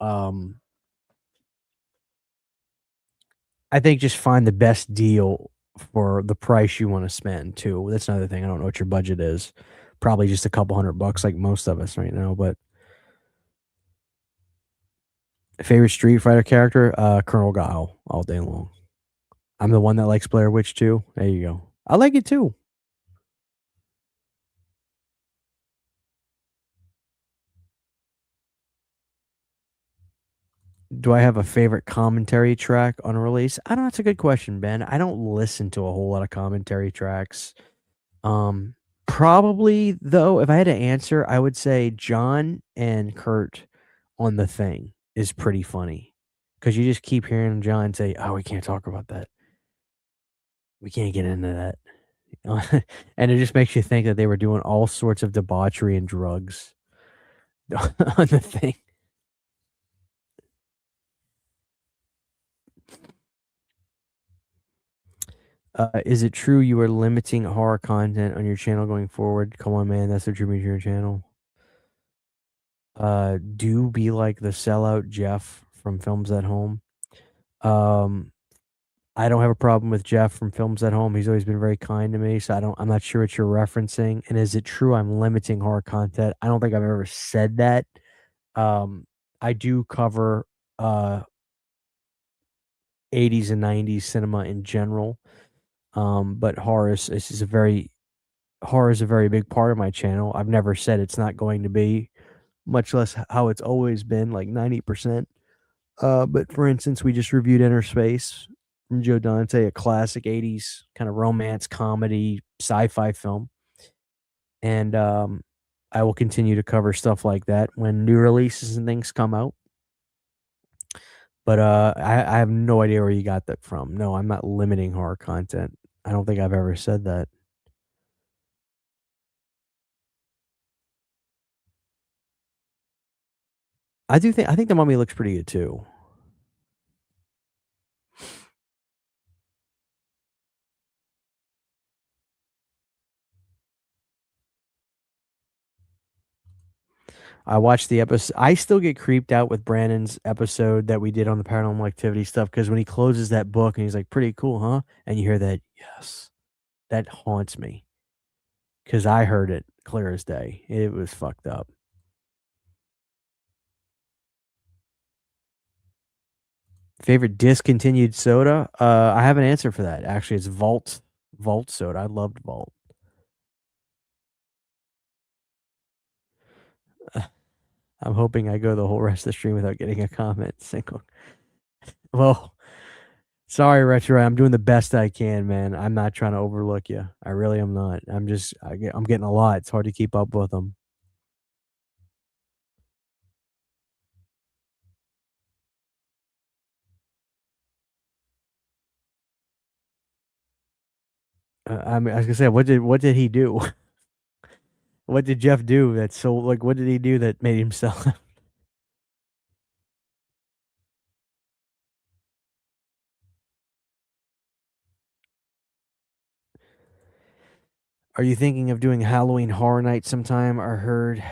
Speaker 1: I think just find the best deal for the price you want to spend too. That's another thing. I don't know what your budget is. Probably just a couple $100 like most of us right now, but favorite Street Fighter character, Colonel Guile all day long. I'm the one that likes Blair Witch too. There you go. I like it too. Do I have a favorite commentary track on a release? I don't know. That's a good question, Ben. I don't listen to a whole lot of commentary tracks. Um, Probably though, if I had to answer, I would say John and Kurt on The Thing is pretty funny because you just keep hearing John say, "Oh, we can't talk about that. We can't get into that," and it just makes you think that they were doing all sorts of debauchery and drugs on The Thing. Is it true you are limiting horror content on your channel going forward? Come on, man, that's what drew me to your channel. Do be like the sellout Jeff from Films at Home. Um, I don't have a problem with Jeff from Films at Home. He's always been very kind to me, so I'm not sure what you're referencing. And is it true I'm limiting horror content? I don't think I've ever said that. Um, I do cover uh 80s and 90s cinema in general. But horror is a very big part of my channel. I've never said it's not going to be, much less how it's always been, like 90%. But for instance, we just reviewed Inner Space from Joe Dante, a classic 80s kind of romance comedy sci-fi film. And I will continue to cover stuff like that when new releases and things come out. But I have no idea where you got that from. No, I'm not limiting horror content. I don't think I've ever said that. I think the mummy looks pretty good too. I watched the episode. I still get creeped out with Brandon's episode that we did on the paranormal activity stuff because when he closes that book and he's like, "Pretty cool, huh?" And you hear that, yes, that haunts me because I heard it clear as day. It was fucked up. Favorite discontinued soda? I have an answer for that. Actually, it's Vault soda. I loved Vault. I'm hoping I go the whole rest of the stream without getting a comment single. Well, sorry, Retro. I'm doing the best I can, man. I'm not trying to overlook you. I really am not. I'm getting a lot. It's hard to keep up with them. I mean, I was gonna say, what did he do? What did Jeff do that's so like? What did he do that made him sell them? Are you thinking of doing Halloween Horror Night sometime? I heard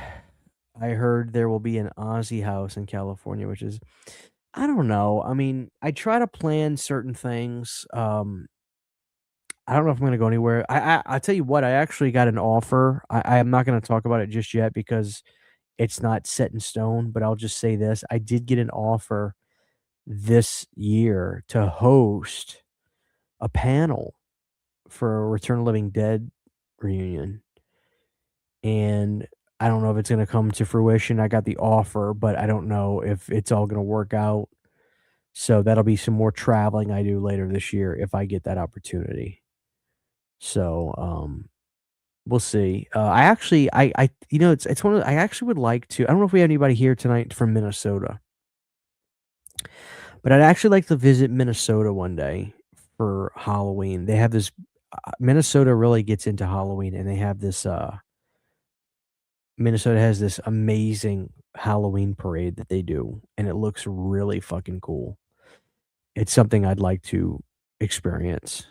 Speaker 1: there will be an Ozzy house in California, which is I don't know. I mean, I try to plan certain things. I don't know if I'm gonna go anywhere. I tell you what, I actually got an offer. I am not gonna talk about it just yet because it's not set in stone, but I'll just say this. I did get an offer this year to host a panel for a Return of the Living Dead reunion. And I don't know if it's gonna come to fruition. I got the offer, but I don't know if it's all gonna work out. So that'll be some more traveling I do later this year if I get that opportunity. So, we'll see. I actually it's one of I actually would like to I don't know if we have anybody here tonight from Minnesota, but I'd actually like to visit Minnesota one day for Halloween. They have this Minnesota really gets into Halloween, and they have this, Minnesota has this amazing Halloween parade that they do, and it looks really fucking cool. It's something I'd like to experience.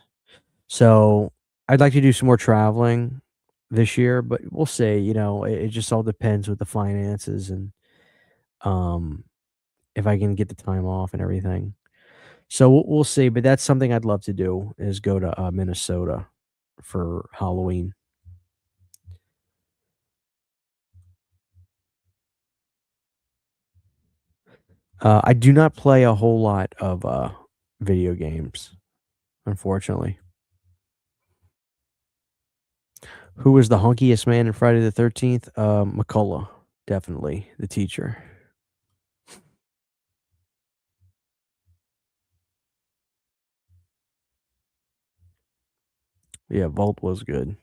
Speaker 1: So, I'd like to do some more traveling this year, but we'll see, it just all depends with the finances and, um, if I can get the time off and everything. So, we'll see, but that's something I'd love to do is go to, Minnesota for Halloween. I do not play a whole lot of, video games, unfortunately. Who was the hunkiest man in Friday the 13th? McCullough, definitely, the teacher. Yeah, Vault was good.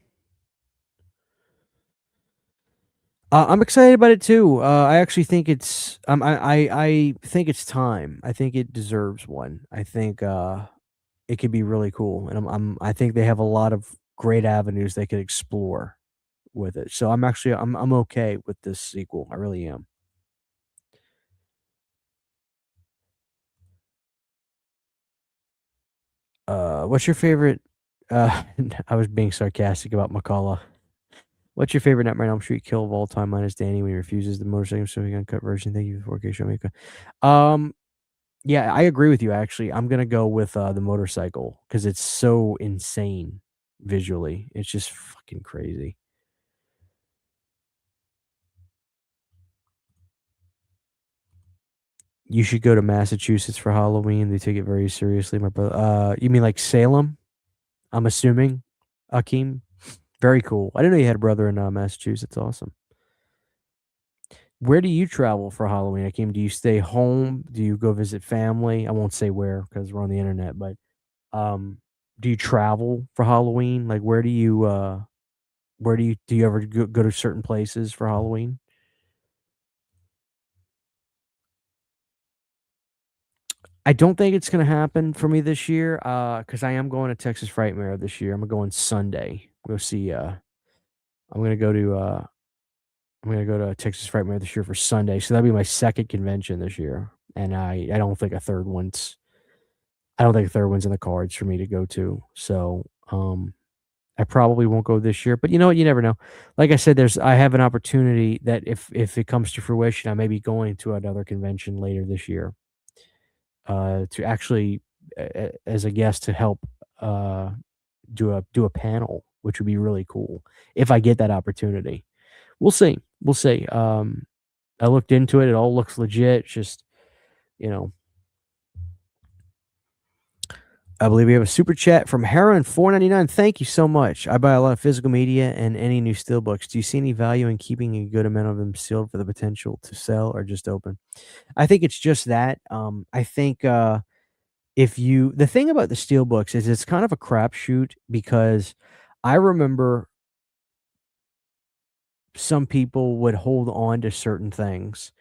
Speaker 1: I'm excited about it too. I actually think it's I think it's time. I think it deserves one. I think it could be really cool, and I think they have a lot of great avenues they could explore with it. So I'm okay with this sequel. I really am. What's your favorite? I was being sarcastic about McCullough. What's your favorite Nightmare on Elm Street kill of all time? Mine is Danny when he refuses the motorcycle so he can cut version. Thank you for 4K show me. Yeah, I agree with you. Actually, I'm gonna go with the motorcycle because it's so insane visually. It's just fucking crazy. You should go to Massachusetts for Halloween. They take it very seriously, my brother. You mean like Salem? I'm assuming, Akeem. Very cool. I didn't know you had a brother in Massachusetts. Awesome. Where do you travel for Halloween, Akeem? Do you stay home? Do you go visit family? I won't say where because we're on the internet, but um, do you travel for Halloween? Like, where do you ever go to certain places for Halloween? I don't think it's gonna happen for me this year, because I am going to Texas Frightmare this year. I'm going Sunday. Go see. I'm gonna go to. I'm gonna go to Texas Frightmare this year for Sunday, so that'll be my second convention this year, and I don't think a third one's. I don't think a third one's in the cards for me to go to. So, I probably won't go this year, but you know what? You never know. Like I said, I have an opportunity that if it comes to fruition, I may be going to another convention later this year, to actually as a guest to help uh, do a panel, which would be really cool if I get that opportunity. We'll see. We'll see. I looked into it. It all looks legit. It's just, you know, I believe we have a super chat from Heron 499. Thank you so much. I buy a lot of physical media and any new steelbooks. Do you see any value in keeping a good amount of them sealed for the potential to sell or just open? I think it's just that. I think if you the thing about the steelbooks is it's kind of a crapshoot because I remember some people would hold on to certain things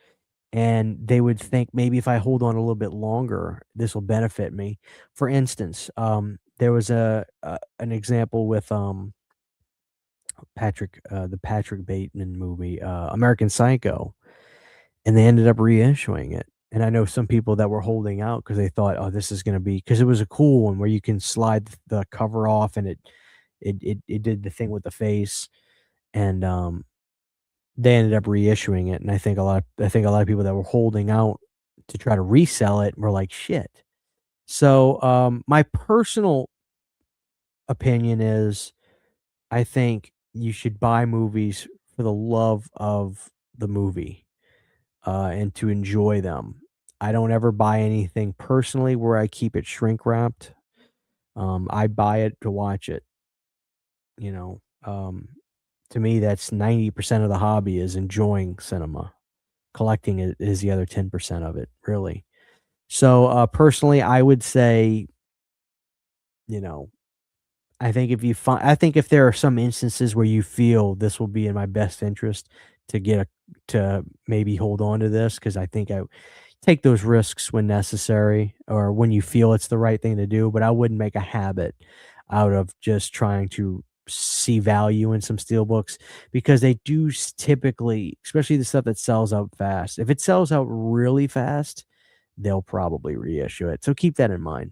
Speaker 1: and they would think maybe if I hold on a little bit longer, this will benefit me. For instance, there was an example with the Patrick Bateman movie, American Psycho, and they ended up reissuing it. And I know some people that were holding out because they thought, oh, this is going to be because it was a cool one where you can slide the cover off and it did the thing with the face, and they ended up reissuing it, and I think a lot of people that were holding out to try to resell it were like, "Shit." So, my personal opinion is I think you should buy movies for the love of the movie, and to enjoy them. I don't ever buy anything personally where I keep it shrink wrapped. I buy it to watch it, you know? To me, that's 90% of the hobby is enjoying cinema. Collecting is the other 10% of it, really. So, personally, I would say, you know, I think if there are some instances where you feel this will be in my best interest to to maybe hold on to this, because I think I take those risks when necessary or when you feel it's the right thing to do, but I wouldn't make a habit out of just trying to see value in some steel books because they do typically, especially the stuff that sells out fast. If it sells out really fast, they'll probably reissue it. So keep that in mind.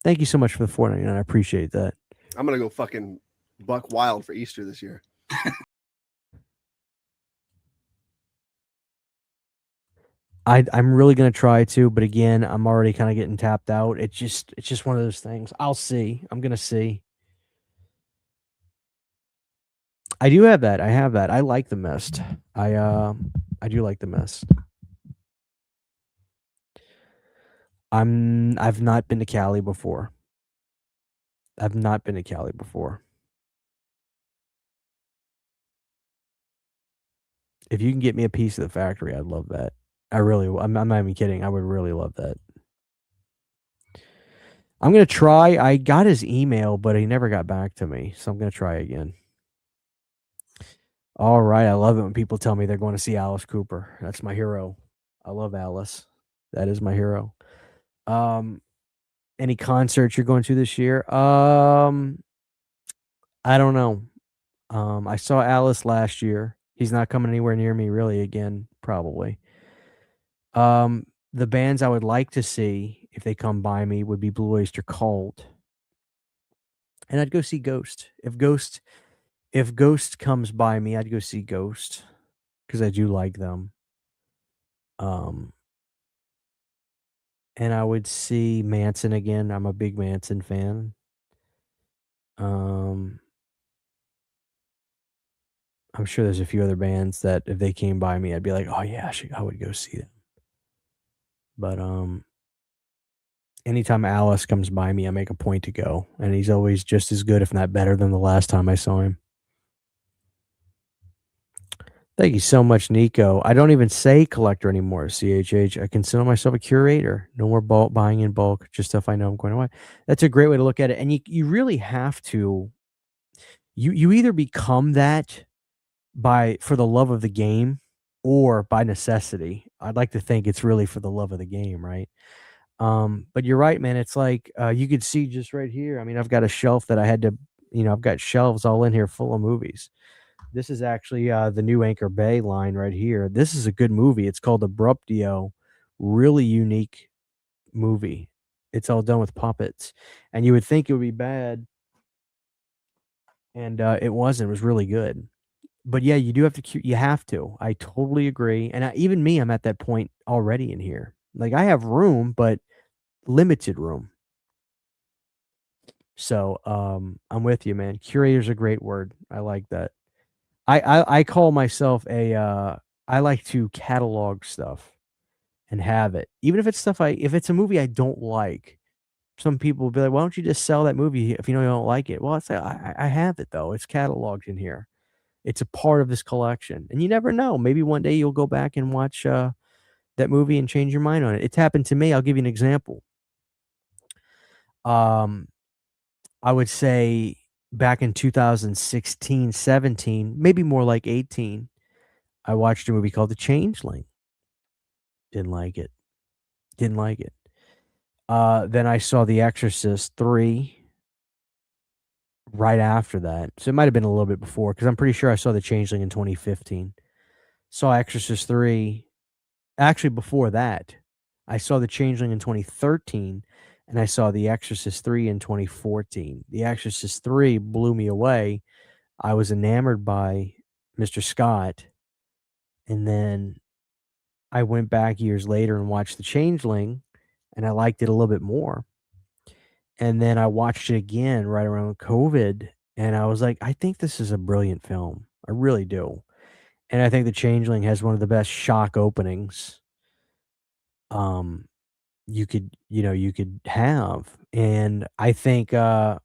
Speaker 1: Thank you so much for the 4.99. I appreciate that.
Speaker 2: I'm gonna go fucking buck wild for Easter this year.
Speaker 1: I'm really gonna try to, but again, I'm already kind of getting tapped out. It's just one of those things. I'll see. I'm gonna see. I do have that. I have that. I like the mist. I do like the mist. I've not been to Cali before. I've not been to Cali before. If you can get me a piece of the factory, I'd love that. I'm not even kidding. I would really love that. I'm gonna try. I got his email, but he never got back to me, so I'm gonna try again. All right, I love it when people tell me they're going to see Alice Cooper. That's my hero. I love Alice. That is my hero. Any concerts you're going to this year? I don't know. I saw Alice last year. He's not coming anywhere near me really again, probably. The bands I would like to see if they come by me would be Blue Oyster Cult. And I'd go see Ghost. If Ghost comes by me, I'd go see Ghost because I do like them. Um and I would see Manson again. I'm a big Manson fan. Um I'm sure there's a few other bands that if they came by me, I'd be like, "Oh yeah, I would go see them." But anytime Alice comes by me, I make a point to go, and he's always just as good, if not better, than the last time I saw him. Thank you so much, Nico. I don't even say collector anymore, CHH. I consider myself a curator. No more bulk buying in bulk, just stuff I know I'm going to buy. That's a great way to look at it. And you really have to you either become that for the love of the game or by necessity. I'd like to think it's really for the love of the game, right? But you're right, man. It's like you could see just right here. I mean, I've got a shelf that I had to, I've got shelves all in here full of movies. This is actually the new Anchor Bay line right here. This is a good movie. It's called Abruptio. Really unique movie. It's all done with puppets. And you would think it would be bad. and it wasn't. It was really good. But yeah, you do have to. You have to. I totally agree. And even me, I'm at that point already in here. Like I have room, but limited room. So I'm with you, man. Curator's a great word. I like that. I call myself a. I like to catalog stuff and have it, even if it's stuff if it's a movie I don't like. Some people will be like, "Why don't you just sell that movie if you know you don't like it?" Well, it's like, I have it though. It's cataloged in here. It's a part of this collection, and you never know. Maybe one day you'll go back and watch that movie and change your mind on it. It's happened to me. I'll give you an example. Um, I would say back in 2016, 17, maybe more like 18, I watched a movie called The Changeling. Didn't like it. Didn't like it. Then I saw The Exorcist 3 right after that. So it might have been a little bit before because I'm pretty sure I saw The Changeling in 2015. Saw Exorcist 3 actually before that. I saw The Changeling in 2013 and I saw The Exorcist 3 in 2014. The Exorcist 3 blew me away. I was enamored by Mr. Scott, and then I went back years later and watched The Changeling, and I liked it a little bit more. And then I watched it again right around COVID, and I was like, "I think this is a brilliant film. I really do." And I think The Changeling has one of the best shock openings, um, you could have. And I think, it's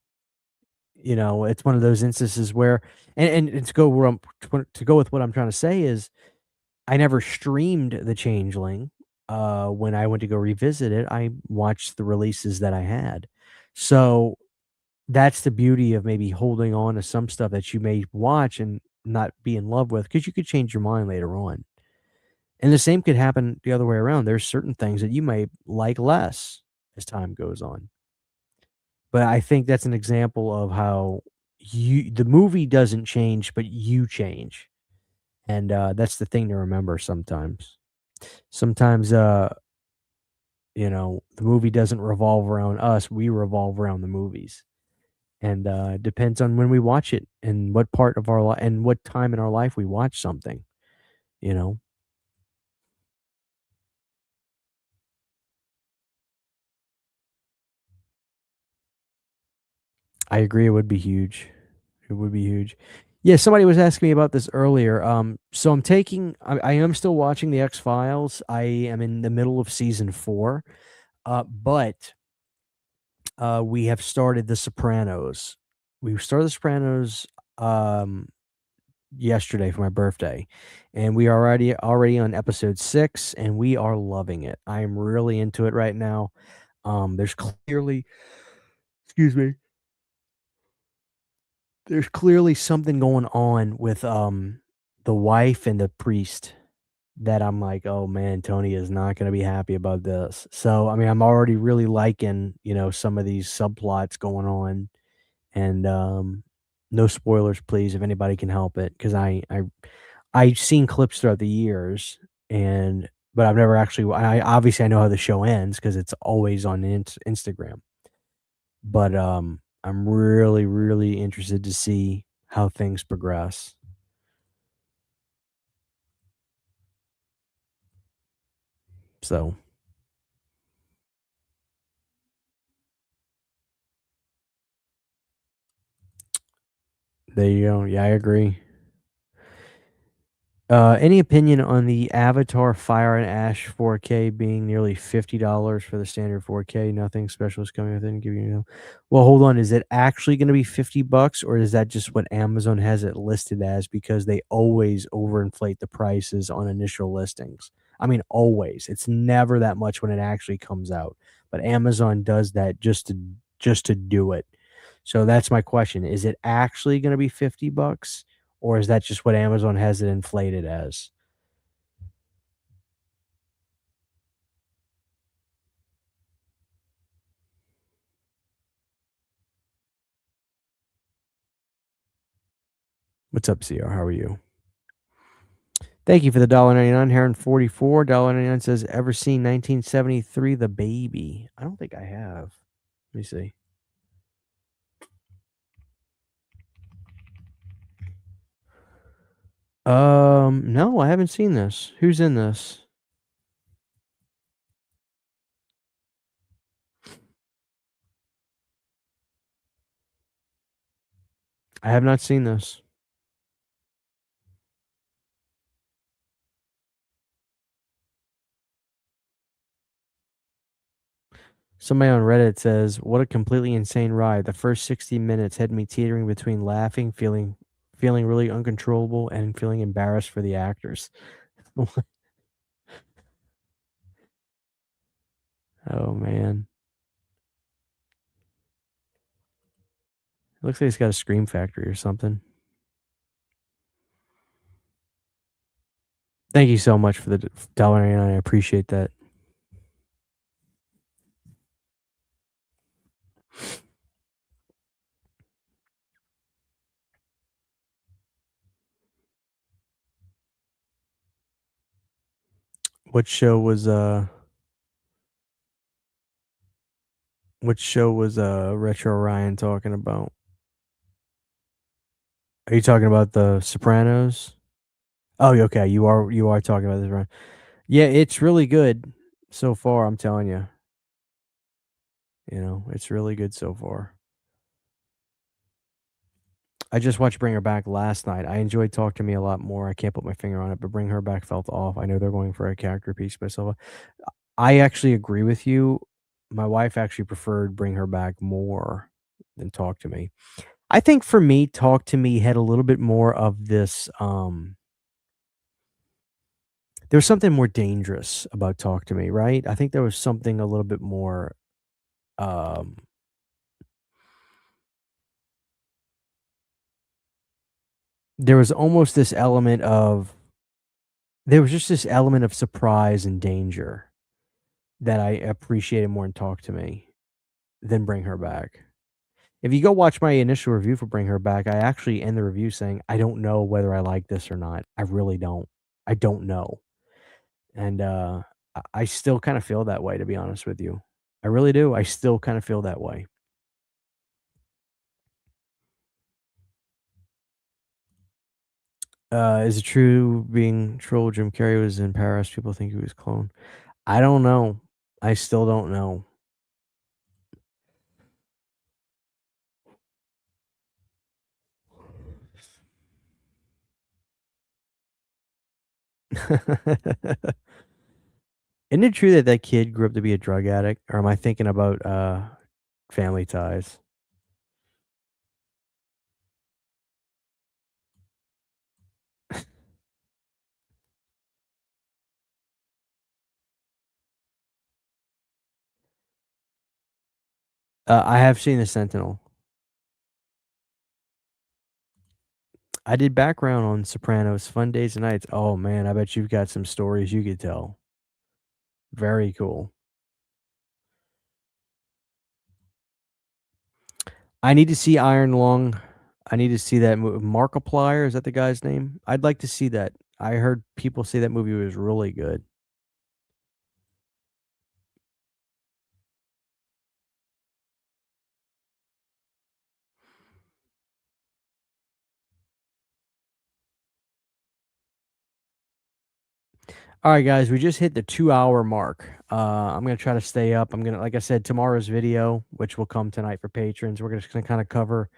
Speaker 1: one of those instances where and to go where to go with what I'm trying to say is I never streamed The Changeling. When I went to go revisit it, I watched the releases that I had. So, that's the beauty of maybe holding on to some stuff that you may watch and not be in love with, because you could change your mind later on. And the same could happen the other way around. There's certain things that you may like less as time goes on. But I think that's an example of how the movie doesn't change, but you change. And, that's the thing to remember sometimes. Sometimes, the movie doesn't revolve around us, we revolve around the movies. And, it depends on when we watch it and what part of our life and what time in our life we watch something, you know? I agree, it would be huge. It would be huge. Yeah, somebody was asking me about this earlier. So I am still watching The X-Files. I am in the middle of season 4, but we have started The Sopranos. We started The Sopranos um, yesterday for my birthday, and we are already on episode 6, and we are loving it. I am really into it right now. There's clearly, excuse me, there's clearly something going on with the wife and the priest that I'm like, oh man, Tony is not going to be happy about this. So I mean, I'm already really liking some of these subplots going on. And, no spoilers, please, if anybody can help it, because I've seen clips throughout the years, but I've never actually obviously, I know how the show ends because it's always on Instagram. But, I'm really, really interested to see how things progress. So, there you go. Yeah, I agree. Any opinion on the Avatar Fire and Ash 4K being nearly $50 for the standard 4K? Nothing special is coming with it. Give you. Well, hold on. Is it actually going to be $50, or is that just what Amazon has it listed as? Because they always overinflate the prices on initial listings. I mean, always. It's never that much when it actually comes out. But Amazon does that just to do it. So that's my question. Is it actually going to be $50? Or is that just what Amazon has it inflated as? What's up, CR? How are you? Thank you for the $1.99. Heron 44 $1.99 says, ever seen 1973 The Baby? I don't think I have. Let me see. No, I haven't seen this. Who's in this? I have not seen this. Somebody on Reddit says, "What a completely insane ride. The first 60 minutes had me teetering between laughing, feeling really uncontrollable, and feeling embarrassed for the actors." Oh man. It looks like it's got a Scream Factory or something. Thank you so much for the $1.99. I appreciate that. What show was Retro Ryan talking about? Are you talking about The Sopranos? Oh, okay. You are talking about this, right? Yeah, it's really good so far, I'm telling you. You know, it's really good so far. I just watched Bring Her Back last night. I enjoyed Talk to Me a lot more. I can't put my finger on it, but Bring Her Back felt off. I know they're going for a character piece myself. I actually agree with you. My wife actually preferred Bring Her Back more than Talk to Me. I think for me, Talk to Me had a little bit more of this, there was something more dangerous about Talk to Me, right? I think there was something a little bit more, um there was almost this element of there was just this element of surprise and danger that I appreciated more in Talk to Me than Bring Her Back. If you go watch my initial review for Bring Her Back, I actually end the review saying, "I don't know whether I like this or not. I really don't. I don't know." And, I still kinda feel that way, to be honest with you. I really do. I still kinda feel that way. Is it true being trolled Jim Carrey was in Paris, people think he was cloned? I don't know. I still don't know. Isn't it true that that kid grew up to be a drug addict? Or am I thinking about, Family Ties? I have seen The Sentinel. I did background on Sopranos, Fun Days and Nights. Oh, man, I bet you've got some stories you could tell. Very cool. I need to see Iron Lung. I need to see that Markiplier, is that the guy's name? I'd like to see that. I heard people say that movie was really good. All right, guys, we just hit the 2-hour mark. I'm gonna try to stay up. I'm gonna, like I said, tomorrow's video, which will come tonight for patrons. We're just gonna kind of cover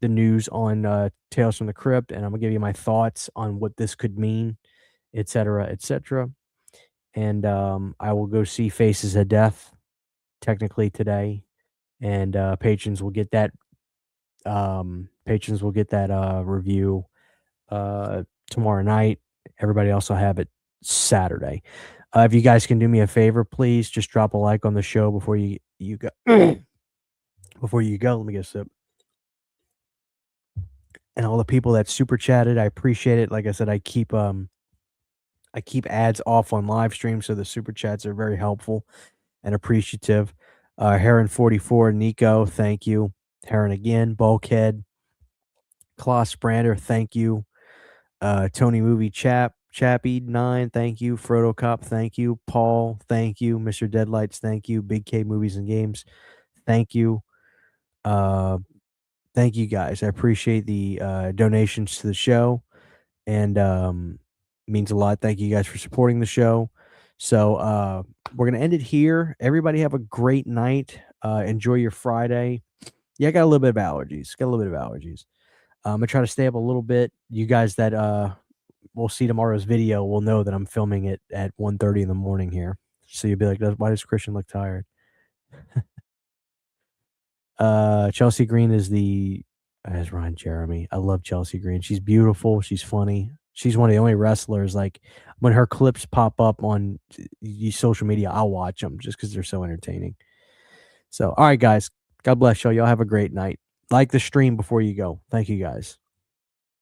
Speaker 1: the news on Tales from the Crypt, and I'm gonna give you my thoughts on what this could mean, etc., etc. And I will go see Faces of Death technically today, and patrons will get that review tomorrow night. Everybody else will have it Saturday. If you guys can do me a favor, please just drop a like on the show before you go. Before you go, let me get a sip. And all the people that super chatted, I appreciate it. Like I said, I keep ads off on live stream, so the super chats are very helpful and appreciative. Heron 44, Nico, thank you. Heron again, Bulkhead, Klaus Brander, thank you. Tony Movie Chappie 9, thank you. Frodo Cop, thank you. Paul, thank you. Mr. Deadlights, thank you. Big K Movies and Games, thank you. Uh, thank you guys. I appreciate the donations to the show. and means a lot. Thank you guys for supporting the show. So we're gonna end it here. Everybody have a great night. Enjoy your Friday. Yeah, I got a little bit of allergies. I'm gonna try to stay up a little bit. You guys that will see tomorrow's video will know that I'm filming it at 1:30 in the morning here. So you'll be like, why does Christian look tired? Chelsea Green as Ryan Jeremy. I love Chelsea Green. She's beautiful. She's funny. She's one of the only wrestlers. Like when her clips pop up on social media, I'll watch them just because they're so entertaining. So, all right, guys. God bless y'all. Y'all have a great night. Like the stream before you go. Thank you, guys.